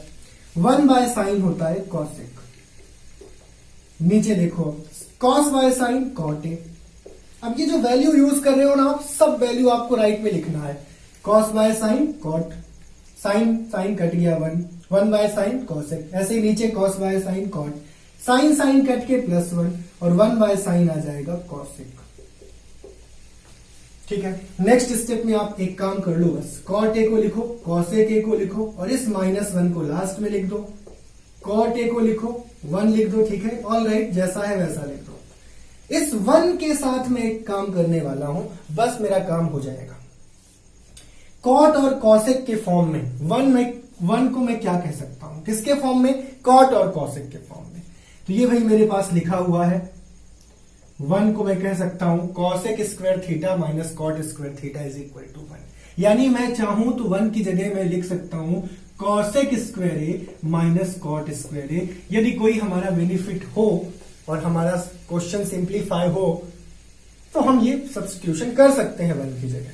1 बाय साइन होता है कॉसेक। नीचे देखो, cos by sine cot A. अब ये जो वैल्यू यूज कर रहे हो ना आप, सब वैल्यू आपको राइट में लिखना है। Cos by sine cot, sine sine cut गया 1, 1 बाय साइन कॉसेक। ऐसे ही नीचे cos by sine cot, sine sine cut के प्लस 1, और 1 बाय साइन आ जाएगा कॉसेक। ठीक है, नेक्स्ट स्टेप में आप एक काम कर लो, बस कॉट ए को लिखो, कॉसेक ए को लिखो और इस -1 को लास्ट में लिख दो। कॉट ए को लिखो, 1 लिख दो, ठीक है, ऑल राइट, जैसा है वैसा लिख दो। इस 1 के साथ मैं एक काम करने वाला हूं, बस मेरा काम हो जाएगा। कॉट और कॉसेक के फॉर्म में 1 को मैं क्या कह सकता हूं, किसके फॉर्म में, कॉट और कॉसेक के फॉर्म में। तो ये भाई मेरे पास लिखा हुआ है, 1 को मैं कह सकता हूं cosec square theta minus cot square theta is equal to 1। यानी मैं चाहूं तो 1 की जगह मैं लिख सकता हूं cosec square A minus cot square ए। यदि कोई हमारा बेनिफिट हो और हमारा क्वेश्चन सिंप्लीफाई हो तो हम ये सब्स्टिट्यूशन कर सकते हैं 1 की जगह।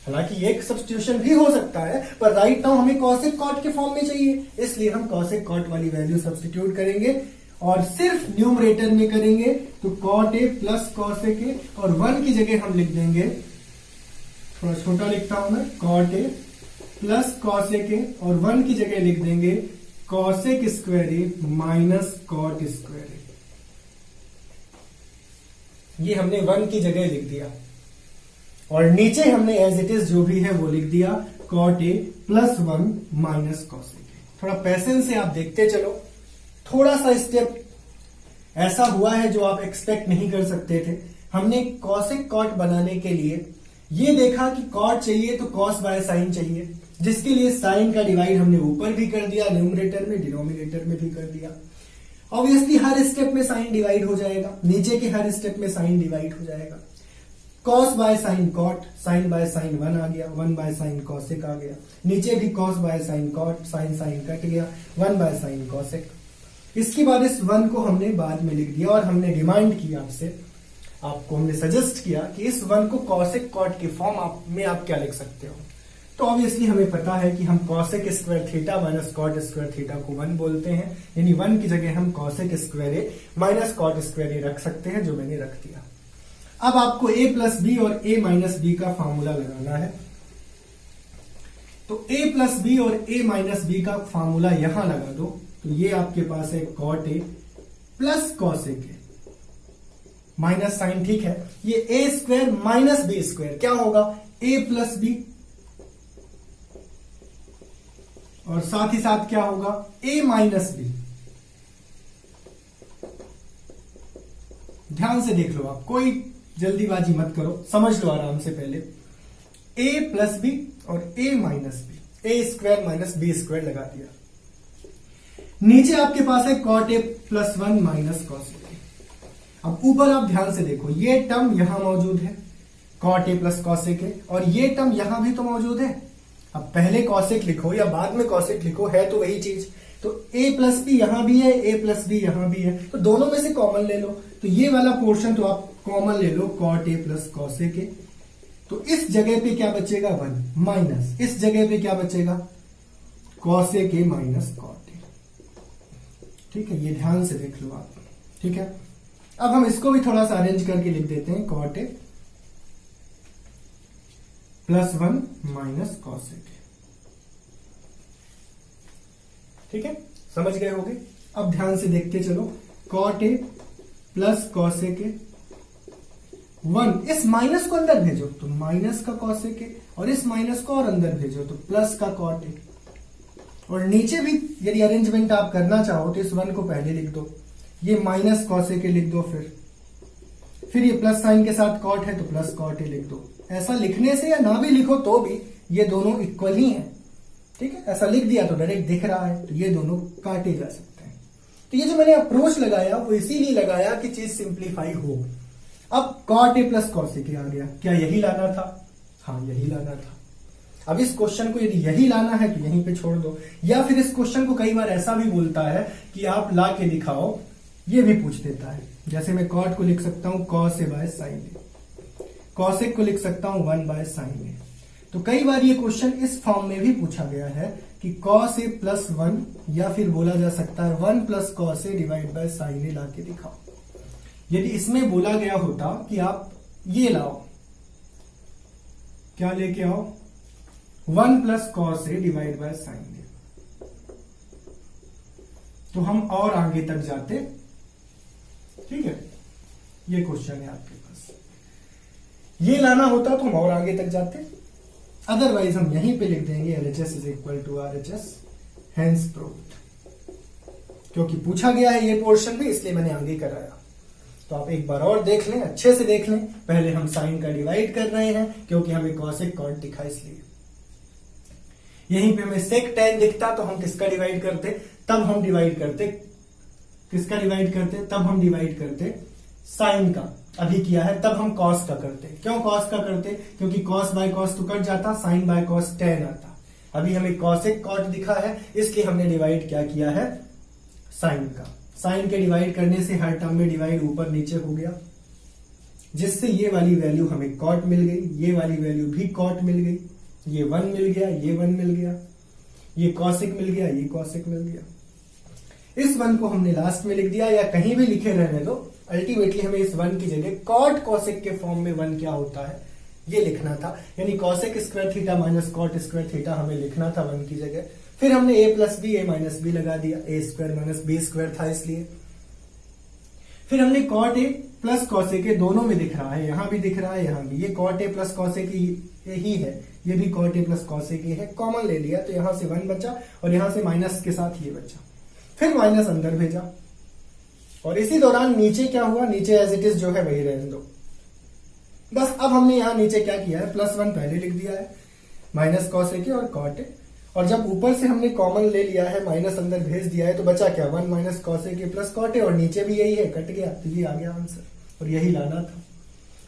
हालांकि एक सब्स्टिट्यूशन भी हो सकता है, पर राइट नाउ हमें कॉसेक कॉट के फॉर्म में चाहिए, इसलिए हम कॉसेक कॉट वाली वैल्यू सब्स्टिट्यूट करेंगे और सिर्फ न्यूमरेटर में करेंगे। तो cot A plus cosec A और 1 की जगह हम लिख देंगे, थोड़ा छोटा लिखता हूं मैं, cot A plus cosec A और 1 की जगह लिख देंगे cosec square A minus cot square A. ये हमने 1 की जगह लिख दिया और नीचे हमने एज इट इज जो भी है वो लिख दिया cot A plus 1 minus cosec A. थोड़ा पैसेंस से आप देखते चलो, थोड़ा सा स्टेप ऐसा हुआ है जो आप एक्सपेक्ट नहीं कर सकते थे। हमने कॉसेक कॉट बनाने के लिए ये देखा कि कॉट चाहिए तो कॉस बाय साइन चाहिए, जिसके लिए साइन का डिवाइड हमने ऊपर भी कर दिया न्यूमरेटर में, डिनोमिनेटर में भी कर दिया। ऑब्वियसली हर स्टेप में साइन डिवाइड हो जाएगा, नीचे के हर स्टेप में साइन डिवाइड हो जाएगा। Cos by sine cot, sine by sine 1 आ गया, 1 बाय साइन कॉसेक आ गया, नीचे भी cos by sine cot, sine sine cut गया, 1 बाय साइन कॉसेक। इसके बाद इस 1 को हमने बाद में लिख दिया और हमने डिमांड की आपसे, आपको हमने सजेस्ट किया कि इस 1 को कॉसेक कॉट के फॉर्म में आप क्या लिख सकते हो। तो ऑब्वियसली हमें पता है कि हम cosec square theta minus cot square theta को 1 बोलते हैं, यानी 1 की जगह हम cosec square A minus cot square A रख सकते हैं, जो मैंने रख दिया। अब आपको a प्लस बी और a माइनस बी का फॉर्मूला लगाना है। तो a प्लस बी और a माइनस बी का फॉर्मूला यहां लगा दो। तो ये आपके पास है cot A plus cosec A minus sine, ठीक है, ये a square minus B square क्या होगा, a प्लस बी और साथ ही साथ क्या होगा a माइनस बी। ध्यान से देख लो, आप कोई जल्दीबाजी मत करो, समझ लो आराम से। पहले a प्लस बी और a minus B, a square minus B square लगा दिया। नीचे आपके पास है cot A plus 1 minus cosec A. अब ऊपर आप ध्यान से देखो, ये टर्म यहां मौजूद है cot A plus cosec A, और ये टर्म यहां भी तो मौजूद है। अब पहले कॉसेक लिखो या बाद में कॉसेक लिखो, है तो वही चीज। तो a प्लस बी यहां भी है, a प्लस बी यहां भी है, तो दोनों में से कॉमन ले लो। तो ये वाला पोर्शन तो आप कॉमन ले लो, cot A plus cosec A. तो इस जगह पे क्या बचेगा 1 माइनस, इस जगह पे क्या बचेगा cosec A minus cot A. ठीक है, ये ध्यान से देख लो आप। ठीक है, अब हम इसको भी थोड़ा सा अरेंज करके लिख देते हैं, cot A plus 1 minus cosec A. ठीक है, समझ गए होगे। अब ध्यान से देखते चलो, cot A plus cosec A 1, इस माइनस को अंदर भेजो तो माइनस का कॉसेक ए, और इस माइनस को और अंदर भेजो तो प्लस का कॉट ए। और नीचे भी यदि अरेंजमेंट आप करना चाहो तो इस 1 को पहले लिख दो, ये माइनस कॉसेक ए लिख दो, फिर ये प्लस साइन के साथ कॉट है तो प्लस कॉट ए लिख दो। ऐसा लिखने से या ना भी लिखो तो भी ये दोनों इक्वल ही हैं। ठीक है, ऐसा लिख दिया तो डायरेक्ट दिख रहा है, तो ये दोनों काटे जा सकते हैं। तो ये जो मैंने अप्रोच लगाया वो इसीलिए लगाया कि चीज सिंप्लीफाई हो। अब cot A plus cosec A आ गया, क्या यही लाना था? हाँ, यही लाना था। अब इस क्वेश्चन को यदि यही लाना है तो यहीं पे छोड़ दो, या फिर इस क्वेश्चन को कई बार ऐसा भी बोलता है कि आप ला के दिखाओ, ये भी पूछ देता है। जैसे मैं कॉट को लिख सकता हूं cos A bye sine A, cosec को लिख सकता हूं 1 बाय साइन ए। तो कई बार ये क्वेश्चन इस फॉर्म में भी पूछा गया है कि कॉस ए प्लस 1, या फिर बोला जा सकता है 1 plus cos A divide by sine A ला के दिखाओ। यदि इसमें बोला गया होता कि आप ये लाओ, क्या लेके आओ 1 plus cos A divide by sine A, तो हम और आगे तक जाते। ठीक है, ये क्वेश्चन है आपके पास। ये लाना होता तो हम और आगे तक जाते, अदरवाइज हम यहीं पे लिख देंगे LHS is equal to RHS, hence proved. क्योंकि पूछा गया है ये पोर्शन भी, इसलिए मैंने आगे कराया। तो आप एक बार और देख लें, अच्छे से देख लें। पहले हम साइन का डिवाइड कर रहे हैं क्योंकि हमें कॉसेक कॉट दिखा, इसलिए यहीं पे हमें सेक टैन दिखता तो हम किसका डिवाइड करते, तब हम डिवाइड करते, किसका डिवाइड करते, तब हम डिवाइड करते साइन का। अभी किया है तब हम कॉस का करते। क्यों कॉस का करते, क्योंकि कॉस बाय कॉस तो कट जाता, साइन बाय कॉस टैन आता। अभी हमें कॉसेक कॉट दिखा है, इसलिए हमने डिवाइड क्या किया है, साइन का। साइन के डिवाइड करने से हर टर्म में डिवाइड ऊपर नीचे हो गया, जिससे ये वाली वैल्यू हमें कॉट मिल गई, ये वाली वैल्यू भी कॉट मिल गई, ये 1 मिल गया, ये 1 मिल गया, ये कॉसेक मिल गया, ये कॉसेक मिल गया। इस 1 को हमने लास्ट में लिख दिया, या कहीं भी लिखे रहने दो, अल्टीमेटली हमें इस 1 की जगह कॉट कॉसेक के फॉर्म में 1 क्या होता है ये लिखना था, यानी cosec square theta minus cot square theta हमें लिखना था 1 की जगह। फिर हमने a plus B a minus B लगा दिया, a square minus B square था इसलिए। फिर हमने cot a plus cosec a दोनों में दिख रहा है, यहां भी दिख रहा है, यहां भी, ये cot a plus cosec a ही है, ये भी cot a plus cosec a है, कॉमन ले लिया तो यहां से 1 बचा और यहां से माइनस के साथ ये बचा। फिर माइनस अंदर भेजा और इसी दौरान नीचे क्या हुआ, नीचे एज इट इज जो है वही रहने दो बस। अब हमने यहां नीचे क्या किया है, +1 पहले लिख दिया है, माइनस कॉसेक और कॉट ए, और जब ऊपर से हमने कॉमन ले लिया है, माइनस अंदर भेज दिया है, तो बचा क्या, 1 minus cosec plus cot A, और नीचे भी यही है, कट गया, तो ये आ गया आंसर, और यही लाना था।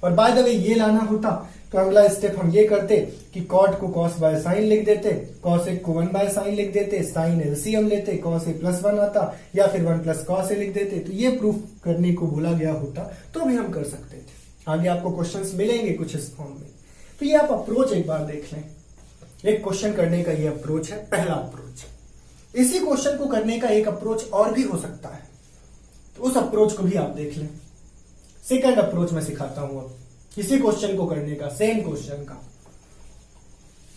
और बाय द वे ये लाना होता तो अगला स्टेप हम ये करते कि कॉट को कॉस बाय साइन लिख देते, कॉसेक को 1 बाय साइन लिख देते, साइन एलसीएम लेते, कॉस ए प्लस 1 आता, या फिर 1 प्लस कॉस ए लिख देते। तो ये प्रूफ करने को बोला गया होता तो भी हम कर सकते थे। आगे आपको क्वेश्चंस मिलेंगे कुछ इस फॉर्म में। तो ये आप अप्रोच एक बार देख लें, एक क्वेश्चन करने का ये अप्रोच है, पहला अप्रोच। इसी क्वेश्चन को करने का एक अप्रोच और भी हो सकता है, तो उस अप्रोच को भी आप देख लें। सेकंड अप्रोच मैं सिखाता हूं अब, इसी क्वेश्चन को करने का, सेम क्वेश्चन का।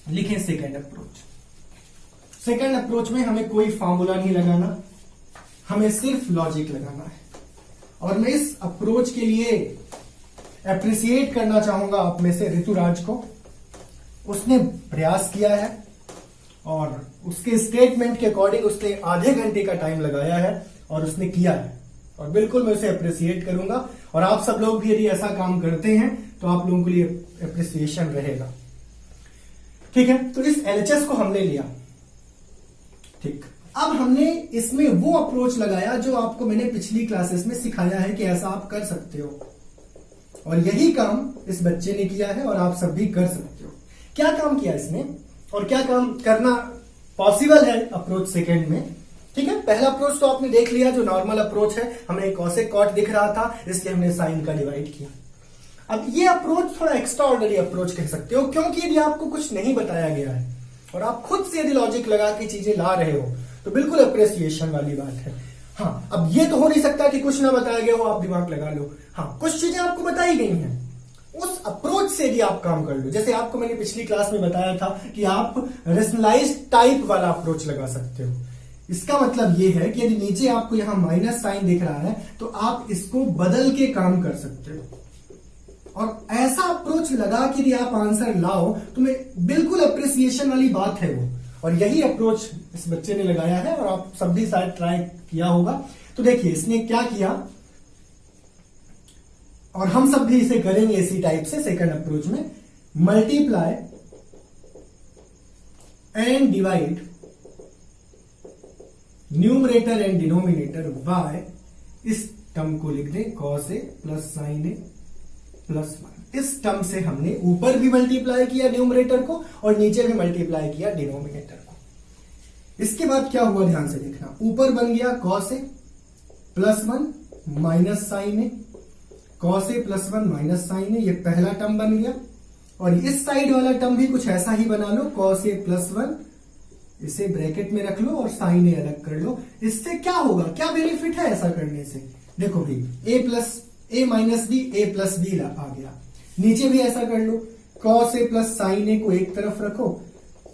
लिखें सेकंड अप्रोच। सेकंड अप्रोच में हमें कोई फॉर्मूला नहीं लगाना, हमें सिर्फ लॉजिक लगाना है। और मैं इस अप्रोच के लिए अप्रिसिएट करना चाहूंगा आप में से ऋतुराज को। उसने प्रयास किया है और उसके स्टेटमेंट के अकॉर्डिंग उसने आधे घंटे का टाइम लगाया है और उसने किया है, और बिल्कुल मैं उसे अप्रिसिएट करूंगा। और आप सब लोग भी यदि ऐसा काम करते हैं तो आप लोगों के लिए अप्रिसिएशन रहेगा, ठीक है। तो इस एलएचएस को हमने लिया, ठीक। अब हमने इसमें वो अप्रोच लगाया जो आपको मैंने पिछली क्लासेस में सिखाया है कि ऐसा आप कर सकते हो, और यही काम इस बच्चे ने किया है और आप सब भी कर सकते हो। क्या काम किया इसने और क्या काम करना पॉसिबल है अप्रोच सेकंड में, ठीक है। पहला अप्रोच तो आपने देख लिया जो नॉर्मल अप्रोच है, हमें कॉसेक कॉट दिख रहा था इसलिए हमने साइन का डिवाइड किया। अब ये अप्रोच थोड़ा एक्स्ट्रा ऑर्डिनरी अप्रोच कह सकते हो, क्योंकि यदि आपको कुछ नहीं बताया गया है और आप खुद से यदि लॉजिक लगा के चीजें ला रहे हो तो बिल्कुल अप्रिसिएशन वाली बात है। हाँ, अब ये तो हो नहीं सकता कि कुछ ना बताया गया हो आप दिमाग लगा लो। हाँ, कुछ चीजें आपको बताई गई हैं, उस अप्रोच से भी आप काम कर लो। जैसे आपको मैंने पिछली क्लास में बताया था कि आप रेशनलाइज्ड टाइप वाला अप्रोच लगा सकते हो। इसका मतलब ये है कि यदि नीचे आपको यहां माइनस साइन दिख रहा है तो आप इसको बदल के काम कर सकते हो, और ऐसा अप्रोच लगा कि यदि आप आंसर लाओ तो मैं बिल्कुल अप्रिसिएशन वाली बात है वो। और यही अप्रोच इस बच्चे ने लगाया है और आप सब भी शायद ट्राई किया होगा। तो देखिए इसने क्या किया, और हम सब भी इसे करेंगे इसी टाइप से सेकंड अप्रोच में। Multiply and divide numerator and denominator bye, इस टर्म को लिख दें cos A plus sine A plus 1। इस टर्म से हमने ऊपर भी मल्टीप्लाई किया न्यूमरेटर को और नीचे भी मल्टीप्लाई किया डिनोमिनेटर को। इसके बाद क्या हुआ ध्यान से देखना, ऊपर बन गया cos A plus 1 minus sine A, cos A plus 1 minus sine ए, ये पहला टर्म बन गया। और इस साइड वाला टर्म भी कुछ ऐसा ही बना लो, कॉस ए प्लस 1, इसे ब्रैकेट में रख लो और साइन ए अलग कर लो। इससे क्या होगा, क्या बेनिफिट है ऐसा करने से, देखो भाई ए minus B A plus B आ गया। नीचे भी ऐसा कर लो, कॉस ए प्लस साइन ए को एक तरफ रखो,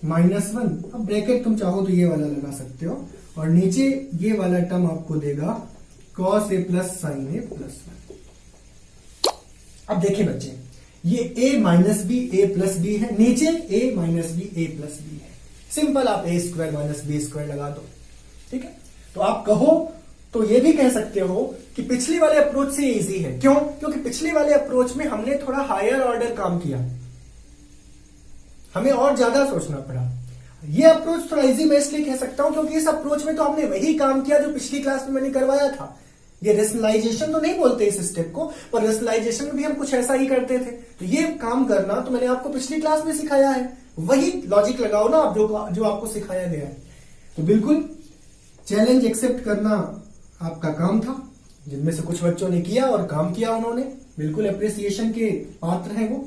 -1, अब ब्रैकेट तुम चाहो तो ये वाला लगा सकते हो, और नीचे ये वाला टर्म आपको देगा cos A plus sine A plus 1। अब देखिए बच्चे, ये a minus B A plus B है, नीचे a minus B A plus B है। सिंपल, आप a square minus B square लगा दो, ठीक है। तो आप कहो तो ये भी कह सकते हो कि पिछली वाले अप्रोच से इजी है। क्यों? क्योंकि पिछले वाले अप्रोच में हमने थोड़ा हायर ऑर्डर काम किया, हमें और ज्यादा सोचना पड़ा। ये अप्रोच थोड़ा इजी मैं इसलिए कह सकता हूं क्योंकि इस अप्रोच में तो हमने वही काम किया जो पिछली क्लास में मैंने करवाया था। ये रेशनलाइजेशन तो नहीं बोलते इस स्टेप को, पर रेशनलाइजेशन में भी हम कुछ ऐसा ही करते थे। तो ये काम करना तो मैंने आपको पिछली क्लास में सिखाया है, वही लॉजिक लगाओ ना आप जो आपको सिखाया गया है। तो बिल्कुल चैलेंज एक्सेप्ट करना आपका काम था, जिनमें से कुछ बच्चों ने किया और काम किया उन्होंने, बिल्कुल अप्रिसिएशन के पात्र हैं वो।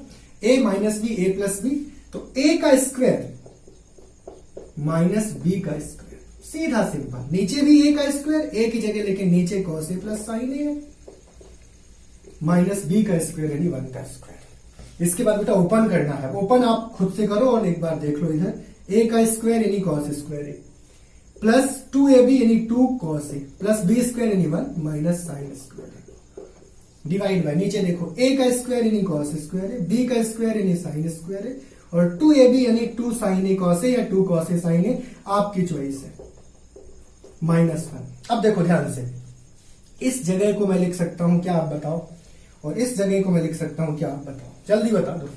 a minus B A plus B, तो a का स्क्वायर माइनस b का स्क्वायर, सीधा सिंपल। नीचे भी a का स्क्वायर, a की जगह लेकिन नीचे cos a plus sign a है, माइनस b का स्क्वायर यानी 1 का स्क्वायर। इसके बाद बेटा ओपन करना है, ओपन आप खुद से करो और एक बार देख लो इधर। a का स्क्वायर यानी cos square a plus 2ab यानी 2 cos a plus b square यानी 1 minus sine square a, divide by नीचे देखो a का स्क्वायर यानी cos स्क्वायर a, b का स्क्वायर यानी साइन स्क्वायर a, और 2ab यानी 2 sin a cos a या 2 cos a sin a, आपकी चॉइस है, माइनस 1। अब देखो ध्यान से, इस जगह को मैं लिख सकता हूं क्या, आप बताओ, और इस जगह को मैं लिख सकता हूं क्या, आप बताओ, जल्दी बता दो।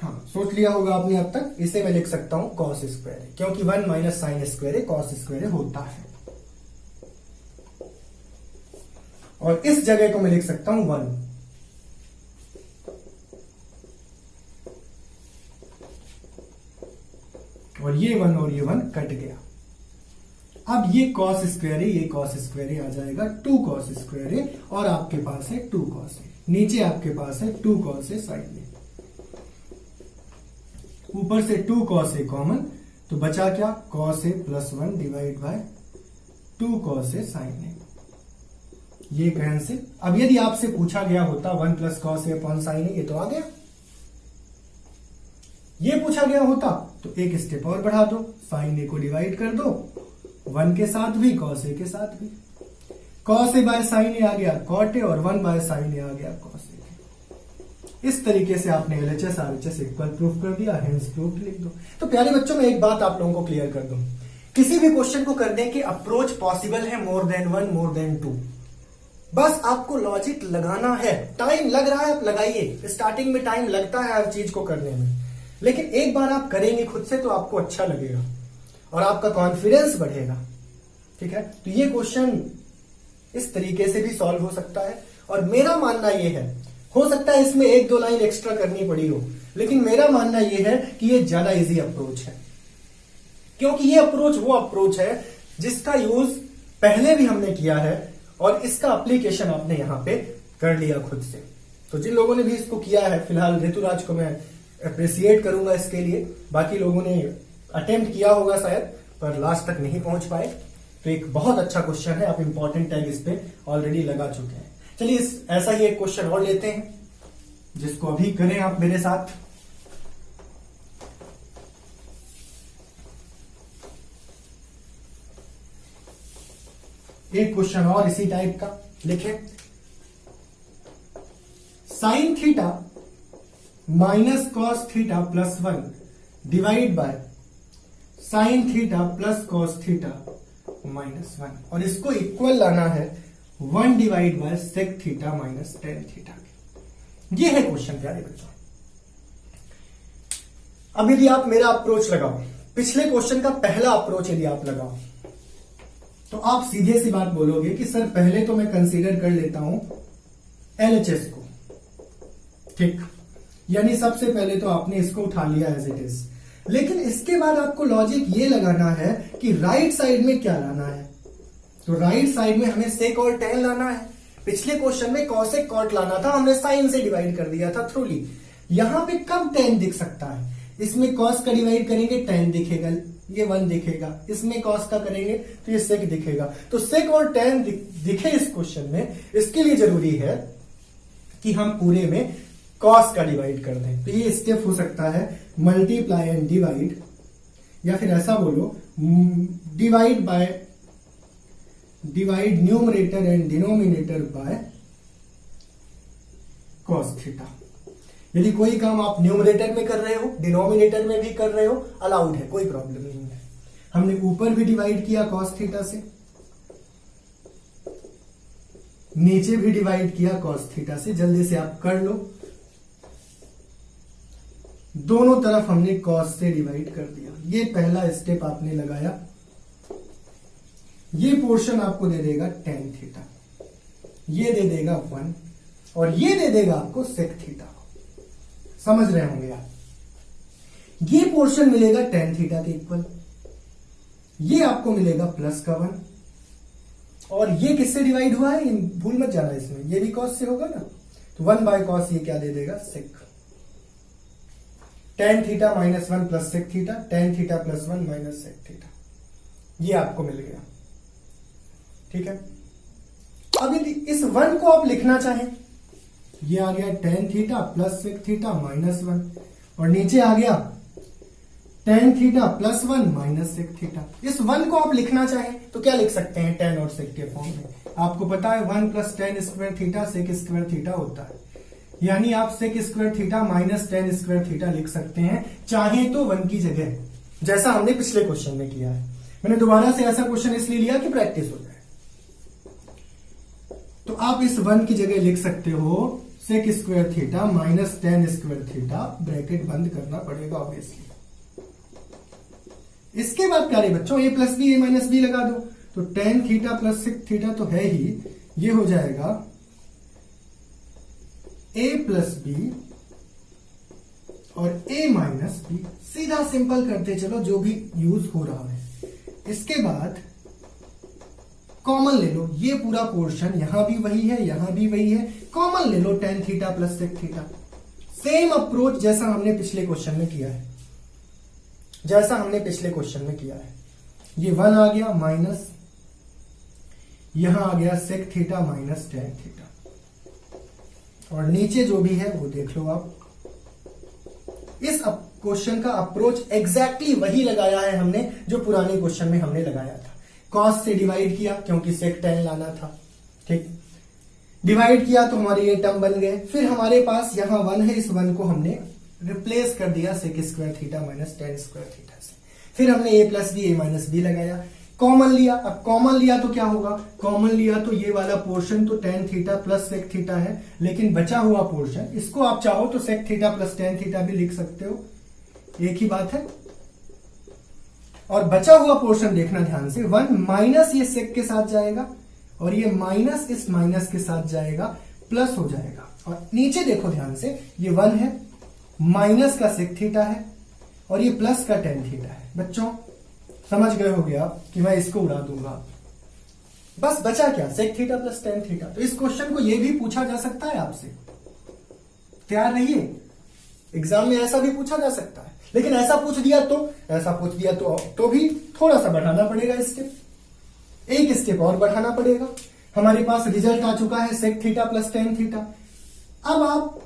हाँ, सोच लिया होगा आपने अब तक। इसे मैं लिख सकता हूं cos स्क्वायर है, क्योंकि 1 माइनस साइन स्क्वायर है, cos स्क्वायर होता है। और इस जगह को मैं लिख सकता हूं 1, और ये 1 और ये 1 कट गया। अब ये cos स्क्वायर है, ये cos स्क्वायर आ जाएगा 2 cos स्क्वायर है, और आपके पास है 2 cos है, नीचे आपके पास है 2 cos साइन है, ऊपर से 2 cos a कॉमन, तो बचा क्या, cos a plus 1 divide by 2 cos a sine a, ये कैंसिल। अब यदि आपसे पूछा गया होता 1 plus cos a upon sine a, ये तो आ गया। ये पूछा गया होता तो एक स्टेप और बढ़ा दो, साइन a को डिवाइड कर दो 1 के साथ भी, cos a के साथ भी, cos a by sine a आ गया cot a, और 1 बाय साइन a आ गया cos a। इस तरीके से आपने LHS RHS इक्वल प्रूफ कर दिया, हेंस प्रूफ लिख दो। तो प्यारे बच्चों, मैं एक बात आप लोगों को क्लियर कर दूं, किसी भी क्वेश्चन को करने के अप्रोच पॉसिबल है मोर देन 1 मोर देन 2, बस आपको लॉजिक लगाना है। टाइम लग रहा है आप लगाइए, स्टार्टिंग में टाइम लगता है हर चीज को करने में, लेकिन एक बार आप करेंगे खुद से तो आपको अच्छा लगेगा और आपका कॉन्फिडेंस बढ़ेगा, ठीक है। तो ये क्वेश्चन इस तरीके से भी सॉल्व हो सकता है, और मेरा मानना यह है, हो सकता है इसमें 1-2 लाइन एक्स्ट्रा करनी पड़ी हो, लेकिन मेरा मानना यह है कि ये ज्यादा इजी अप्रोच है, क्योंकि ये अप्रोच वो अप्रोच है जिसका यूज पहले भी हमने किया है, और इसका एप्लीकेशन आपने यहां पे कर लिया खुद से। तो जिन लोगों ने भी इसको किया है, फिलहाल ऋतुराज को मैं अप्रिसिएट करूंगा इसके लिए, बाकी लोगों ने अटेम्प्ट किया होगा शायद, पर लास्ट तक नहीं पहुंच पाए। तो एक बहुत अच्छा क्वेश्चन है, आप इंपॉर्टेंट टैग इस पे ऑलरेडी लगा चुके हैं। चलिए ऐसा ही एक क्वेश्चन और लेते हैं, जिसको अभी करें आप मेरे साथ। एक क्वेश्चन और इसी टाइप का लिखें, sine theta minus cos theta plus 1 divide by sine theta plus cos theta minus 1, और इसको इक्वल लाना है 1 divide by sec theta minus tan theta. ये है क्वेश्चन प्यारे बच्चों। अब यदि आप मेरा अप्रोच लगाओ, पिछले क्वेश्चन का पहला अप्रोच यदि आप लगाओ, तो आप सीधे सी बात बोलोगे कि सर पहले तो मैं कंसीडर कर लेता हूं LHS को, ठीक, यानी सबसे पहले तो आपने इसको उठा लिया एज इट इज, लेकिन इसके बाद आपको लॉजिक ये लगाना है कि राइट साइड में क्या लाना है। तो राइट साइड में हमें सेक और टेन लाना है। पिछले क्वेश्चन में कॉसेक कॉट लाना था, हमने साइन से डिवाइड कर दिया था थ्रूली। यहां पे कब टेन दिख सकता है, इसमें कॉस का डिवाइड करेंगे टेन दिखेगा, ये 1 दिखेगा, इसमें कॉस का करेंगे तो ये सेक दिखेगा। तो सेक और टेन दिखे इस क्वेश्चन में, इसके लिए जरूरी है कि हम पूरे में कॉस का डिवाइड कर दें। तो ये स्टेप हो सकता है मल्टीप्लाई एंड डिवाइड, या फिर ऐसा बोलो divide numerator and denominator bye cos theta. यदि कोई काम आप न्यूमरेटर में कर रहे हो, डिनोमिनेटर में भी कर रहे हो, अलाउड है, कोई प्रॉब्लम नहीं है। हमने ऊपर भी डिवाइड किया कॉस थीटा से, नीचे भी डिवाइड किया कॉस थीटा से। जल्दी से आप कर लो, दोनों तरफ हमने कॉस से डिवाइड कर दिया। ये पहला स्टेप आपने लगाया। ये पोर्शन आपको दे देगा टेन थीटा, ये दे देगा 1 और ये दे देगा आपको सेक थीटा। समझ रहे होंगे आप? ये पोर्शन मिलेगा टेन थीटा के इक्वल, ये आपको मिलेगा प्लस का 1 और ये किससे डिवाइड हुआ है, भूल मत जाना इसमें, ये भी कॉस से होगा ना, तो 1 बाय कॉस ये क्या दे देगा, sec. Tan theta minus 1 plus sec theta, tan theta plus 1 minus sec theta, ये आपको मिल गया। ठीक है। अब यदि इस 1 को आप लिखना चाहें, ये आ गया tan theta plus sec theta minus 1 और नीचे आ गया tan theta plus 1 minus sec theta. इस 1 को आप लिखना चाहें तो क्या लिख सकते हैं, टेन और सेक के फॉर्म में। आपको पता है 1 plus tan square theta sec square theta होता है, यानी आप sec square theta minus tan square theta लिख सकते हैं, चाहे तो 1 की जगह, जैसा हमने पिछले क्वेश्चन में किया है। मैंने दोबारा से ऐसा क्वेश्चन इसलिए लिया कि प्रैक्टिस हो जाए। तो आप इस 1 की जगह लिख सकते हो sec square theta minus tan square theta, bracket बंद करना पड़ेगा ऑब्वियसली। इसके बाद प्यारे बच्चों A plus B A minus B लगा दो, तो tan theta plus sec theta तो है ही, ये हो जाएगा ए प्लस बी और ए माइनस बी। सीधा सिंपल करते चलो जो भी यूज हो रहा है। इसके बाद कॉमन ले लो, ये पूरा पोर्शन यहां भी वही है, यहां भी वही है, कॉमन ले लो tan theta plus sec theta. Same approach जैसा हमने पिछले क्वेश्चन में किया है, जैसा हमने पिछले क्वेश्चन में किया है। ये 1 आ गया माइनस, यहां आ गया sec theta minus tan theta और नीचे जो भी है वो देख लो आप। इस क्वेश्चन का अप्रोच एग्जैक्टली वही लगाया है हमने जो पुराने क्वेश्चन में हमने लगाया था। कॉस से डिवाइड किया क्योंकि सेक टेन लाना था, ठीक, डिवाइड किया तो हमारे ये टर्म बन गए। फिर हमारे पास यहां 1 है, इस 1 को हमने रिप्लेस कर दिया sec square theta minus tan square theta से। फिर हमने A plus B A minus B लगाया, कॉमन लिया। अब कॉमन लिया तो क्या होगा, कॉमन लिया तो ये वाला पोर्शन तो tan theta plus sec theta है, लेकिन बचा हुआ पोर्शन, इसको आप चाहो तो sec theta plus tan theta भी लिख सकते हो, एक ही बात है। और बचा हुआ पोर्शन देखना ध्यान से, 1 माइनस ये सेक के साथ जाएगा और ये माइनस इस माइनस के साथ जाएगा, प्लस हो जाएगा। और नीचे देखो ध्यान से, ये 1 है, माइनस का सेक थीटा है और ये प्लस का टेन थीटा है। बच्चों समझ गए हो गया कि मैं इसको उड़ा दूंगा। बस बचा क्या, sec theta plus tan theta. तो इस क्वेश्चन को ये भी पूछा जा सकता है आपसे, तैयार रहिए, एग्जाम में ऐसा भी पूछा जा सकता है। लेकिन ऐसा पूछ दिया तो भी थोड़ा सा बढ़ाना पड़ेगा स्टेप, एक स्टेप और बढ़ाना पड़ेगा। हमारे पास रिजल्ट आ चुका है sec theta plus tan theta. अब आप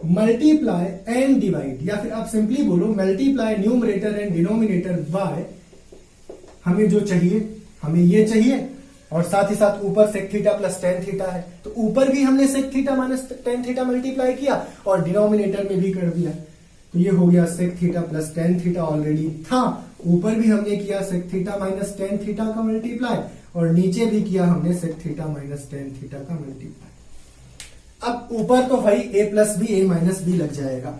मल्टीप्लाई एंड डिवाइड, या फिर आप सिंपली बोलो multiply numerator and denominator bye, हमें जो चाहिए, हमें ये चाहिए और साथ ही साथ ऊपर sec theta plus tan theta है, तो ऊपर भी हमने sec theta minus tan theta multiply किया और डिनोमिनेटर में भी कर दिया, तो ये हो गया sec theta plus tan theta already था। ऊपर भी हमने किया sec theta minus tan theta का मल्टीप्लाई और नीचे भी किया हमने sec theta minus tan theta का मल्टीप्लाई। अब ऊपर तो भाई A plus B A minus B लग जाएगा,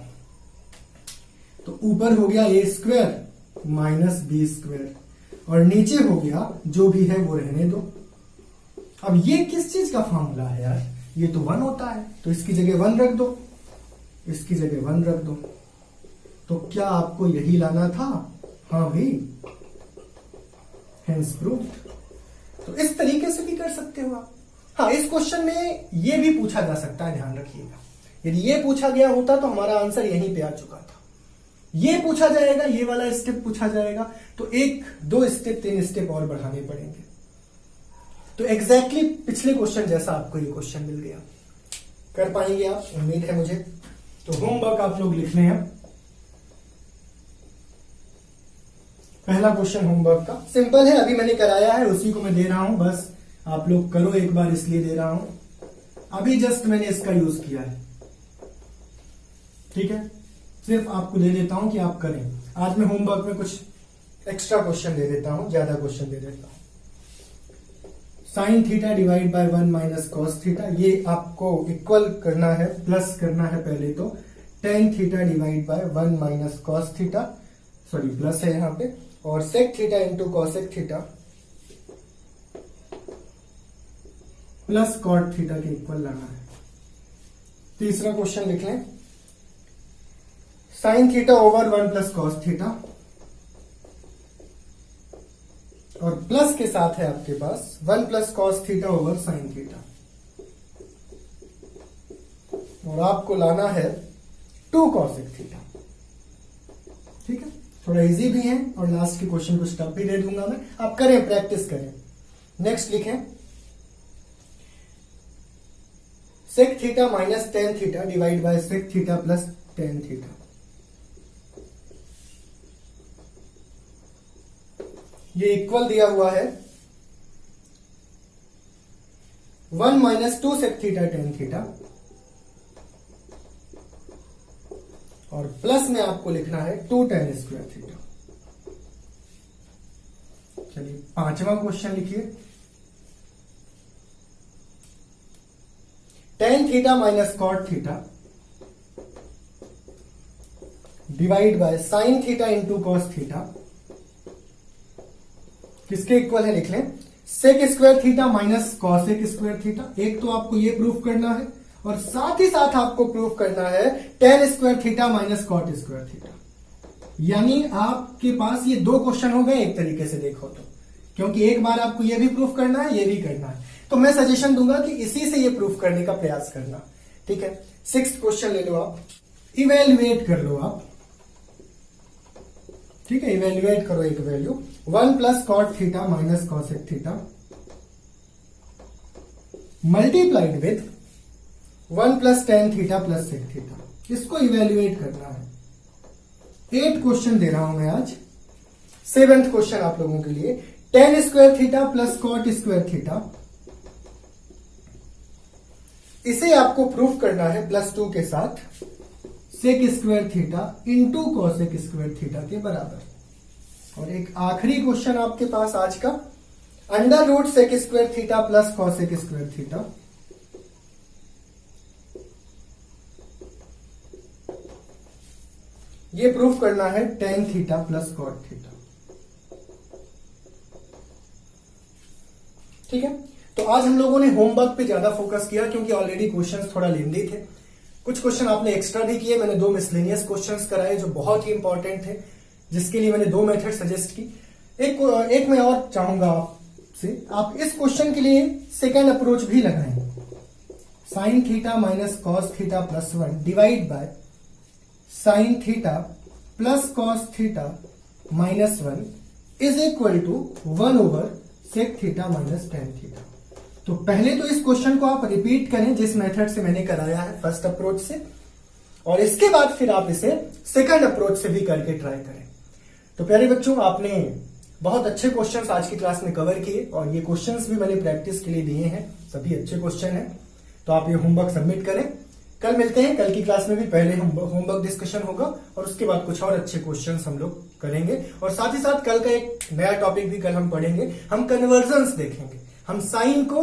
तो ऊपर हो गया A square minus B square और नीचे हो गया जो भी है वो रहने दो। अब ये किस चीज का फॉर्मूला है यार, ये तो 1 होता है, तो इसकी जगह 1 रख दो, इसकी जगह 1 रख दो। तो क्या आपको यही लाना था? हाँ भाई, हेंस प्रूव्ड। तो इस तरीके से भी कर सकते हो आप। हाँ, इस क्वेश्चन में ये भी पूछा जा सकता है, ध्यान रखिएगा। यदि ये पूछा गया होता तो हमारा आंसर यहीं पे आ चुका था। ये पूछा जाएगा, ये वाला स्टेप पूछा जाएगा, तो 1, 2 स्टेप 3 स्टेप और बढ़ाने पड़ेंगे। तो एग्जैक्टली पिछले क्वेश्चन जैसा आपको ये क्वेश्चन मिल गया। कर पाएंगे आप, उम्मीद है मुझे। तो होमवर्क आप लोग लिख लें। अब पहला क्वेश्चन होमवर्क का सिंपल है, अभी मैंने कराया है उसी को मैं दे रहा हूं, बस आप लोग करो एक बार इसलिए दे रहा हूं। अभी जस्ट मैंने इसका यूज किया है। ठीक है, सिर्फ आपको दे देता हूं कि आप करें। आज मैं होमवर्क में कुछ एक्स्ट्रा क्वेश्चन दे देता हूं, ज्यादा क्वेश्चन दे देता हूं। Sine theta divide by 1 minus cos theta, ये आपको इक्वल करना है, प्लस करना है पहले तो। Tan theta divide by 1 minus cos theta, sorry plus है यहां पे, और sec theta into cosec theta plus cot theta के इक्वल लाना है। तीसरा क्वेश्चन लिख लें, sine theta over 1 plus cos theta, और प्लस के साथ है आपके पास 1 plus cos theta over sine theta, और आपको लाना है 2 कॉसेक थीटा। ठीक है, थोड़ा इजी भी है और लास्ट के क्वेश्चन कुछ टफ भी दे दूंगा मैं, आप करें, प्रैक्टिस करें। नेक्स्ट लिखें, sec theta minus tan theta divide by sec theta plus tan theta. ये इक्वल दिया हुआ है 1 minus 2 sec theta tan theta, और प्लस में आपको लिखना है 2 टेन स्क्वायर थीटा। चलिए पांचवा क्वेश्चन लिखिए, tan theta minus cot theta divide by sine theta into cos theta, किसके इक्वल है लिख लें, sec square theta minus cosec square theta. एक तो आपको ये प्रूफ करना है, और साथ ही साथ आपको प्रूफ करना है tan square theta minus cot square theta. यानी आपके पास ये 2 क्वेश्चन हो गए एक तरीके से देखो तो, क्योंकि एक बार आपको ये भी प्रूफ करना है, ये भी करना है। तो मैं सजेशन दूंगा कि इसी से ये प्रूफ करने का प्रयास करना। ठीक है, 6th क्वेश्चन ले लो आप, इवेल्युएट कर लो आप। ठीक है, इवेल्युएट करो एक value, 1 plus cot theta minus cosec theta multiplied with 1 plus tan theta plus sec theta. इसको इवेल्युएट करना है। 8 क्वेश्चन दे रहा हूं मैं आज। 7th क्वेश्चन आप लोगों के लिए, tan square theta plus cot square theta, इसे आपको प्रूफ करना है +2 के साथ sec square theta into cosec square theta के बराबर। और एक आखिरी क्वेश्चन आपके पास आज का, under root sec square theta plus cosec square theta, ये प्रूफ करना है tan theta plus cot theta. ठीक है, तो आज हम लोगों ने होमवर्क पे ज्यादा फोकस किया, क्योंकि ऑलरेडी क्वेश्चंस थोड़ा लेंदी थे। कुछ क्वेश्चन आपने एक्स्ट्रा भी किए, मैंने 2 मिसलेनियस क्वेश्चंस कराए जो बहुत ही इंपॉर्टेंट थे, जिसके लिए मैंने 2 मेथड सजेस्ट की। एक मैं और चाहूंगा आपसे, आप इस क्वेश्चन के लिए सेकंड अप्रोच भी लगाएं, sine theta minus cos theta plus 1 divide by sine theta plus cos theta minus 1 is equal to 1 over sec theta minus tan theta. तो पहले तो इस क्वेश्चन को आप रिपीट करें जिस मेथड से मैंने कराया है फर्स्ट अप्रोच से, और इसके बाद फिर आप इसे सेकंड अप्रोच से भी करके ट्राई करें। तो प्यारे बच्चों, आपने बहुत अच्छे क्वेश्चंस आज की क्लास में कवर किए, और ये क्वेश्चंस भी मैंने प्रैक्टिस के लिए दिए हैं, सभी अच्छे क्वेश्चन हैं। तो आप ये होमवर्क सबमिट करें। कल मिलते हैं, कल की क्लास में भी पहले होमवर्क डिस्कशन होगा, और उसके बाद कुछ और अच्छे क्वेश्चंस हम लोग करेंगे। और साथ ही साथ कल का एक नया टॉपिक भी कल हम पढ़ेंगे, हम कन्वर्जन्स देखेंगे। हम साइन को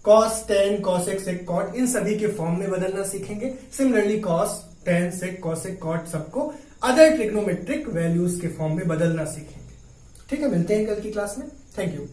cos, tan, cosec, sec, cot इन सभी के फॉर्म में बदलना सीखेंगे। Similarly cos, tan, sec, cosec, cot सबको अदर ट्रिग्नोमेट्रिक वैल्यूज के फॉर्म में बदलना सीखेंगे। ठीक है, मिलते हैं कल की क्लास में। Thank you.